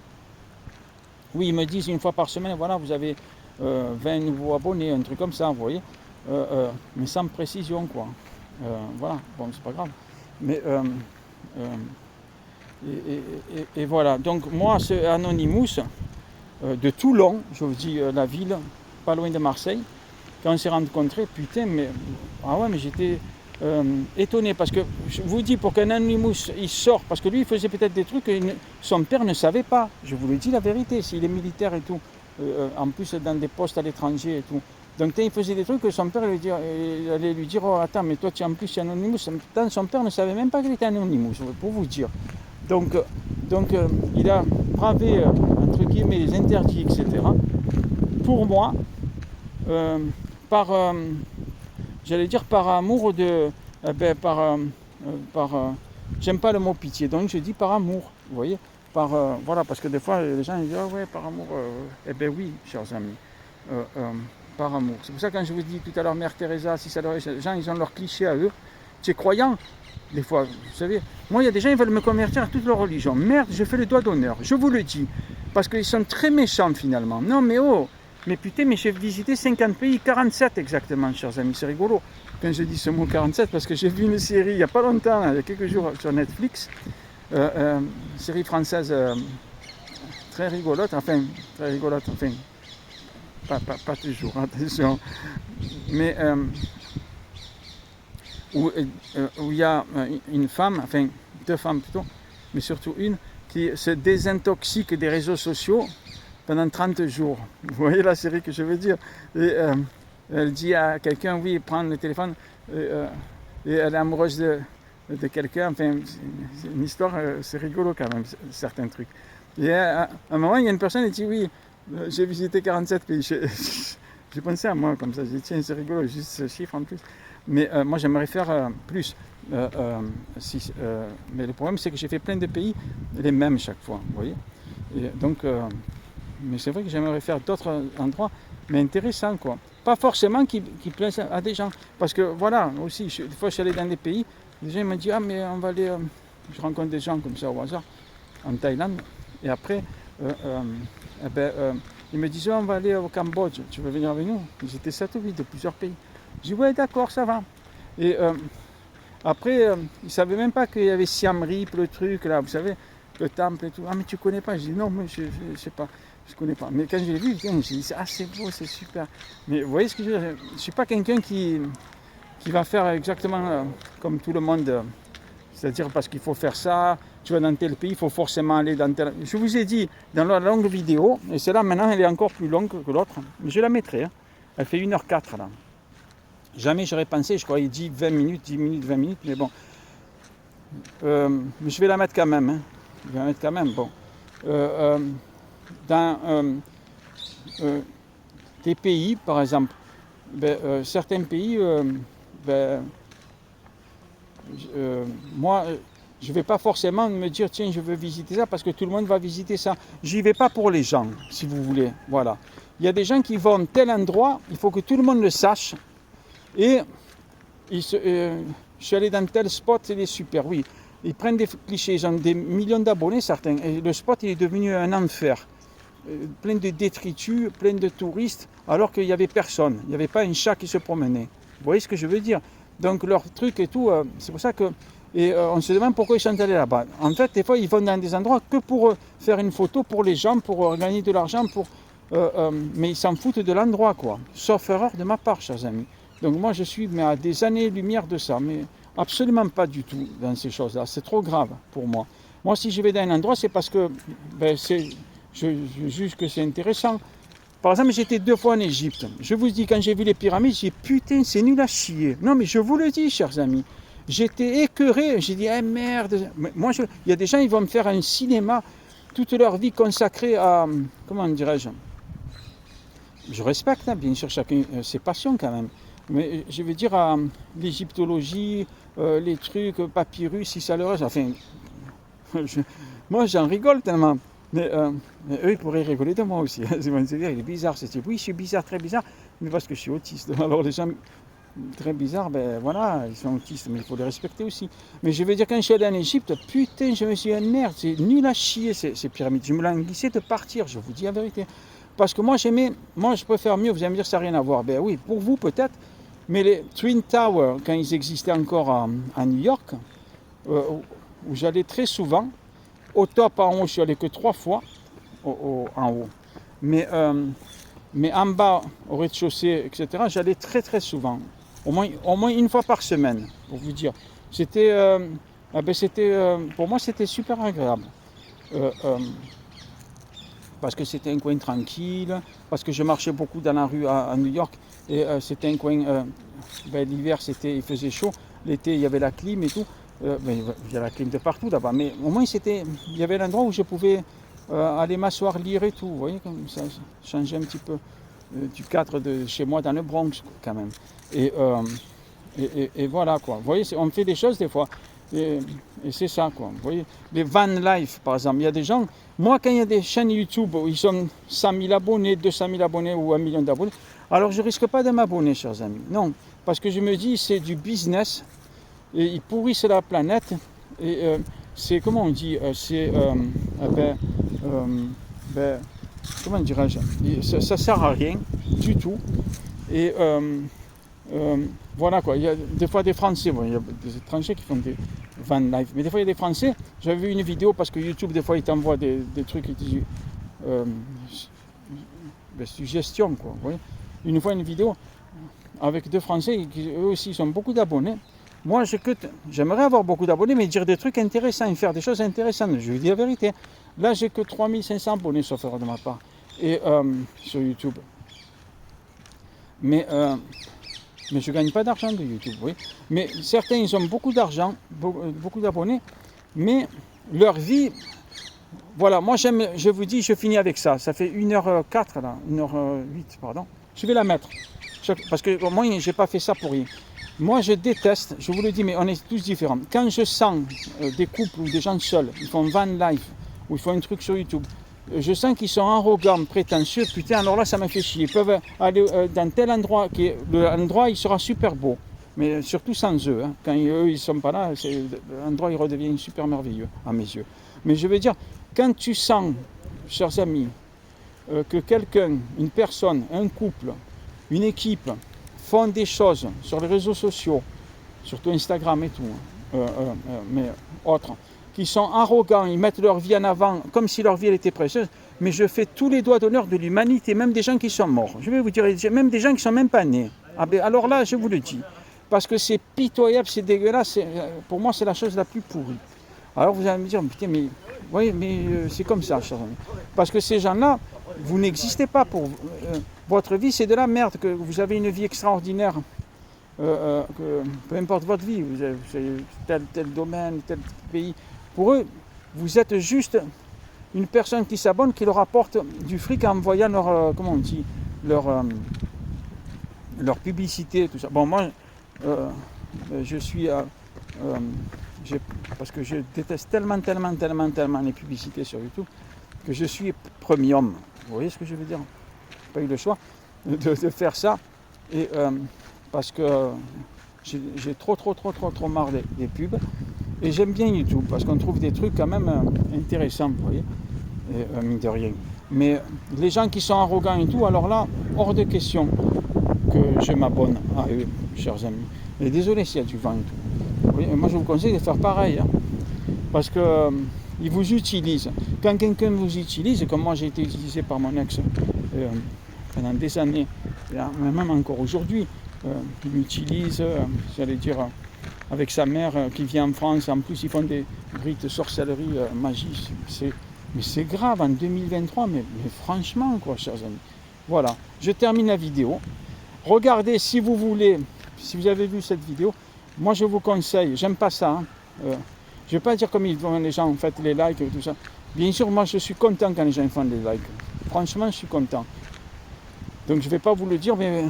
Oui, ils me disent une fois par semaine, voilà, vous avez 20 nouveaux abonnés, un truc comme ça, vous voyez. Mais sans précision, quoi. Voilà, bon, c'est pas grave. Mais et voilà. Donc moi, ce Anonymous de Toulon, je vous dis la ville, pas loin de Marseille, quand on s'est rencontrés, putain, mais ah ouais, mais j'étais étonné parce que je vous dis pour qu'un Anonymous il sort, parce que lui il faisait peut-être des trucs que son père ne savait pas. Je vous le dis la vérité, s'il est militaire et tout, en plus dans des postes à l'étranger et tout. Donc il faisait des trucs que son père il allait lui dire oh attends mais toi tu es en plus Anonymous. Son père ne savait même pas qu'il était Anonymous, pour vous dire. Donc il a bravé entre guillemets les interdits, etc. Pour moi, j'allais dire par amour de, j'aime pas le mot pitié, donc je dis par amour, vous voyez, voilà, parce que des fois les gens disent ah ouais par amour, eh ben oui, chers amis, par amour. C'est pour ça que quand je vous dis tout à l'heure Mère Teresa, si ça les gens ils ont leur cliché à eux, tu es croyant. Des fois, vous savez, moi il y a des gens qui veulent me convertir à toute leur religion. Merde, je fais le doigt d'honneur, je vous le dis. Parce qu'ils sont très méchants finalement. Non mais oh, mais putain, mais j'ai visité 50 pays, 47 exactement, chers amis, c'est rigolo. Quand je dis ce mot 47, parce que j'ai vu une série il n'y a pas longtemps, il y a quelques jours sur Netflix, une série française très rigolote, enfin, pas toujours, attention. Mais où il y a une femme, enfin deux femmes plutôt, mais surtout une, qui se désintoxique des réseaux sociaux pendant 30 jours. Vous voyez la série que je veux dire. Et elle dit à quelqu'un, oui, prends le téléphone, et elle est amoureuse de quelqu'un, enfin, c'est une histoire, c'est rigolo quand même, certains trucs. Et à un moment, il y a une personne qui dit, oui, j'ai visité 47 pays. J'ai pensé à moi comme ça, j'ai dit, tiens, c'est rigolo, juste ce chiffre en plus. Mais moi, j'aimerais faire plus. Mais le problème, c'est que j'ai fait plein de pays, les mêmes chaque fois, vous voyez. Et donc, mais c'est vrai que j'aimerais faire d'autres endroits, mais intéressants, quoi. Pas forcément qui plaisent à des gens. Parce que, voilà, aussi, des fois, je suis allé dans des pays, les gens m'ont dit, ah, mais on va aller... je rencontre des gens comme ça au hasard, en Thaïlande, et après, ils me disaient, on va aller au Cambodge, tu veux venir avec nous? J'étais satellite de plusieurs pays. Je dis, ouais, d'accord, ça va. Et après, ils ne savaient même pas qu'il y avait Siam Reap, le truc, là, vous savez, le temple et tout. Ah, mais tu ne connais pas? Je dis, non, moi, je ne sais pas, je ne connais pas. Mais quand je l'ai vu, je me suis dit, ah, c'est beau, c'est super. Mais vous voyez ce que je veux dire? Je ne suis pas quelqu'un qui va faire exactement comme tout le monde. C'est-à-dire parce qu'il faut faire ça, tu vas dans tel pays, il faut forcément aller dans tel... Je vous ai dit dans la longue vidéo, et celle-là maintenant elle est encore plus longue que l'autre, mais je la mettrai, hein. Elle fait 1h04 là. Jamais j'aurais pensé, je croyais 20 minutes, mais bon. Mais je vais la mettre quand même, hein. Je vais la mettre quand même, bon. Dans des pays, par exemple, certains pays, moi, je ne vais pas forcément me dire, tiens, je veux visiter ça, parce que tout le monde va visiter ça. J'y vais pas pour les gens, si vous voulez. Voilà. Il y a des gens qui vont à tel endroit, il faut que tout le monde le sache. Et je suis allé dans tel spot, il est super, oui. Ils prennent des clichés, ils ont des millions d'abonnés, certains. Et le spot, il est devenu un enfer. Plein de détritus, plein de touristes, alors qu'il n'y avait personne. Il n'y avait pas un chat qui se promenait. Vous voyez ce que je veux dire? Donc leur truc et tout, c'est pour ça que... Et on se demande pourquoi ils sont allés là-bas. En fait, des fois, ils vont dans des endroits que pour faire une photo pour les gens, pour gagner de l'argent, mais ils s'en foutent de l'endroit, quoi. Sauf erreur de ma part, chers amis. Donc moi, je suis à des années-lumière de ça, mais absolument pas du tout dans ces choses-là. C'est trop grave pour moi. Moi, si je vais dans un endroit, c'est parce que je juge que c'est intéressant. Par exemple, j'étais 2 fois en Égypte. Je vous dis, quand j'ai vu les pyramides, j'ai dit, putain, c'est nul à chier. Non, mais je vous le dis, chers amis. J'étais écœuré. J'ai dit, merde. Moi, il y a des gens, ils vont me faire un cinéma toute leur vie consacrée à, comment dirais-je, je respecte, hein, bien sûr, chacun ses passions quand même. Mais je veux dire, à l'égyptologie, les trucs, papyrus, si ça leur reste. Enfin, moi, j'en rigole tellement. Mais eux, ils pourraient rigoler de moi aussi. Ils vont se dire, il est bizarre. Oui, je suis bizarre, très bizarre, mais parce que je suis autiste. Alors, les gens très bizarres, voilà, ils sont autistes, mais il faut les respecter aussi. Mais je veux dire, quand je suis allé en Égypte, putain, je me suis dit, merde, c'est nul à chier ces pyramides. Je me languissais de partir, je vous dis la vérité. Parce que moi, je préfère mieux, vous allez me dire, ça n'a rien à voir. Ben oui, pour vous peut-être, mais les Twin Towers, quand ils existaient encore à New York, où j'allais très souvent, au top, en haut, je suis allé que 3 fois, en haut. Mais en bas, au rez-de-chaussée, etc., j'allais très très souvent. Au moins une fois par semaine, pour vous dire. Pour moi, c'était super agréable. Parce que c'était un coin tranquille, parce que je marchais beaucoup dans la rue à New York, et c'était un coin, l'hiver il faisait chaud, l'été il y avait la clim et tout, il y a la clim de partout là-bas, mais au moins il y avait un endroit où je pouvais aller m'asseoir, lire et tout, vous voyez, comme ça changeait un petit peu du cadre de chez moi dans le Bronx quand même. Et voilà quoi, vous voyez, on fait des choses des fois. Et c'est ça quoi, vous voyez. Les van life par exemple, il y a des gens, moi quand il y a des chaînes YouTube où ils sont 100 000 abonnés, 200 000 abonnés ou 1 million d'abonnés, alors je ne risque pas de m'abonner, chers amis. Non, parce que je me dis c'est du business, et ils pourrissent la planète, et c'est, comment on dit, comment dirais-je, ça ne sert à rien du tout. Et voilà quoi, il y a des fois des Français, il y a des étrangers qui font des van life, mais des fois il y a des Français. J'avais vu une vidéo parce que YouTube des fois il t'envoie des trucs qui disent suggestions quoi, vous voyez. Une fois une vidéo avec 2 Français qui eux aussi ont beaucoup d'abonnés. Moi j'aimerais avoir beaucoup d'abonnés mais dire des trucs intéressants et faire des choses intéressantes, je vous dis la vérité. Là j'ai que 3500 abonnés sauf erreur de ma part et sur YouTube. Mais je ne gagne pas d'argent de YouTube, oui. Mais certains, ils ont beaucoup d'argent, beaucoup d'abonnés, mais leur vie, voilà, moi je vous dis, je finis avec ça. Ça fait 1h04, là, 1h08, pardon. Je vais la mettre, parce que moi, je n'ai pas fait ça pour rien. Moi, je déteste, je vous le dis, mais on est tous différents. Quand je sens des couples ou des gens seuls, ils font van life, ou ils font un truc sur YouTube, je sens qu'ils sont arrogants, prétentieux, putain, alors là ça m'a fait chier. Ils peuvent aller dans tel endroit, l'endroit il sera super beau, mais surtout sans eux. Hein. Quand eux ils sont pas là, l'endroit il redevient super merveilleux à mes yeux. Mais je veux dire, quand tu sens, chers amis, que quelqu'un, une personne, un couple, une équipe font des choses sur les réseaux sociaux, surtout Instagram et tout, mais autres, qui sont arrogants, ils mettent leur vie en avant comme si leur vie elle était précieuse, mais je fais tous les doigts d'honneur de l'humanité, même des gens qui sont morts. Je vais vous dire, même des gens qui ne sont même pas nés. Ah ben, alors là, je vous le dis, parce que c'est pitoyable, c'est dégueulasse, pour moi c'est la chose la plus pourrie. Alors vous allez me dire, putain, mais, oui, mais c'est comme ça, chers amis. Parce que ces gens-là, vous n'existez pas pour vous. Votre vie c'est de la merde, que vous avez une vie extraordinaire. Peu importe votre vie, vous avez tel domaine, tel pays. Pour eux, vous êtes juste une personne qui s'abonne, qui leur apporte du fric en voyant leur, comment on dit, leur leur publicité, tout ça. Bon, moi, je suis... parce que je déteste tellement les publicités sur YouTube, que je suis premium. Vous voyez ce que je veux dire? J'ai pas eu le choix de faire ça. Et parce que j'ai trop marre des pubs. Et j'aime bien YouTube, parce qu'on trouve des trucs quand même intéressants, vous voyez, et, mine de rien. Mais les gens qui sont arrogants et tout, alors là, hors de question que je m'abonne à eux, chers amis. Et désolé s'il y a du vent et tout. Oui, et moi, je vous conseille de faire pareil, hein, parce que ils vous utilisent. Quand quelqu'un vous utilise, comme moi j'ai été utilisé par mon ex pendant des années, et même encore aujourd'hui, il m'utilise, j'allais dire, avec sa mère qui vient en France. En plus, ils font des rites de sorcellerie, magie. Mais c'est grave en 2023, mais franchement, quoi, chers amis. Voilà, je termine la vidéo. Regardez si vous voulez, si vous avez vu cette vidéo, moi je vous conseille, j'aime pas ça, hein, je ne vais pas dire comme ils font les gens, faites les likes et tout ça. Bien sûr, moi je suis content quand les gens font des likes. Franchement, je suis content. Donc je ne vais pas vous le dire, mais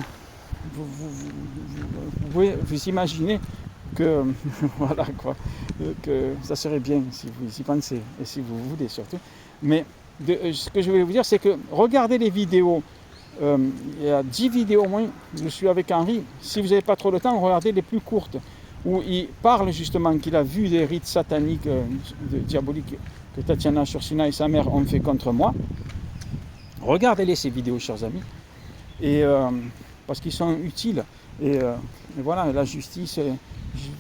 vous imaginez que, voilà quoi, que ça serait bien si vous y pensez, et si vous voulez surtout. Mais ce que je vais vous dire, c'est que regardez les vidéos. Il y a 10 vidéos au moins, je suis avec Henri. Si vous n'avez pas trop de temps, regardez les plus courtes, où il parle justement qu'il a vu des rites sataniques, diaboliques, que Tatiana Shursina et sa mère ont fait contre moi. Regardez-les ces vidéos, chers amis, et parce qu'ils sont utiles. Et voilà, la justice,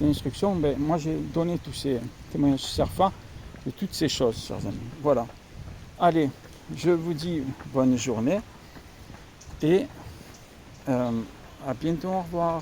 l'instruction, ben, moi j'ai donné tous ces témoignages Serfa de toutes ces choses, chers amis. Voilà. Allez, je vous dis bonne journée. Et à bientôt, au revoir.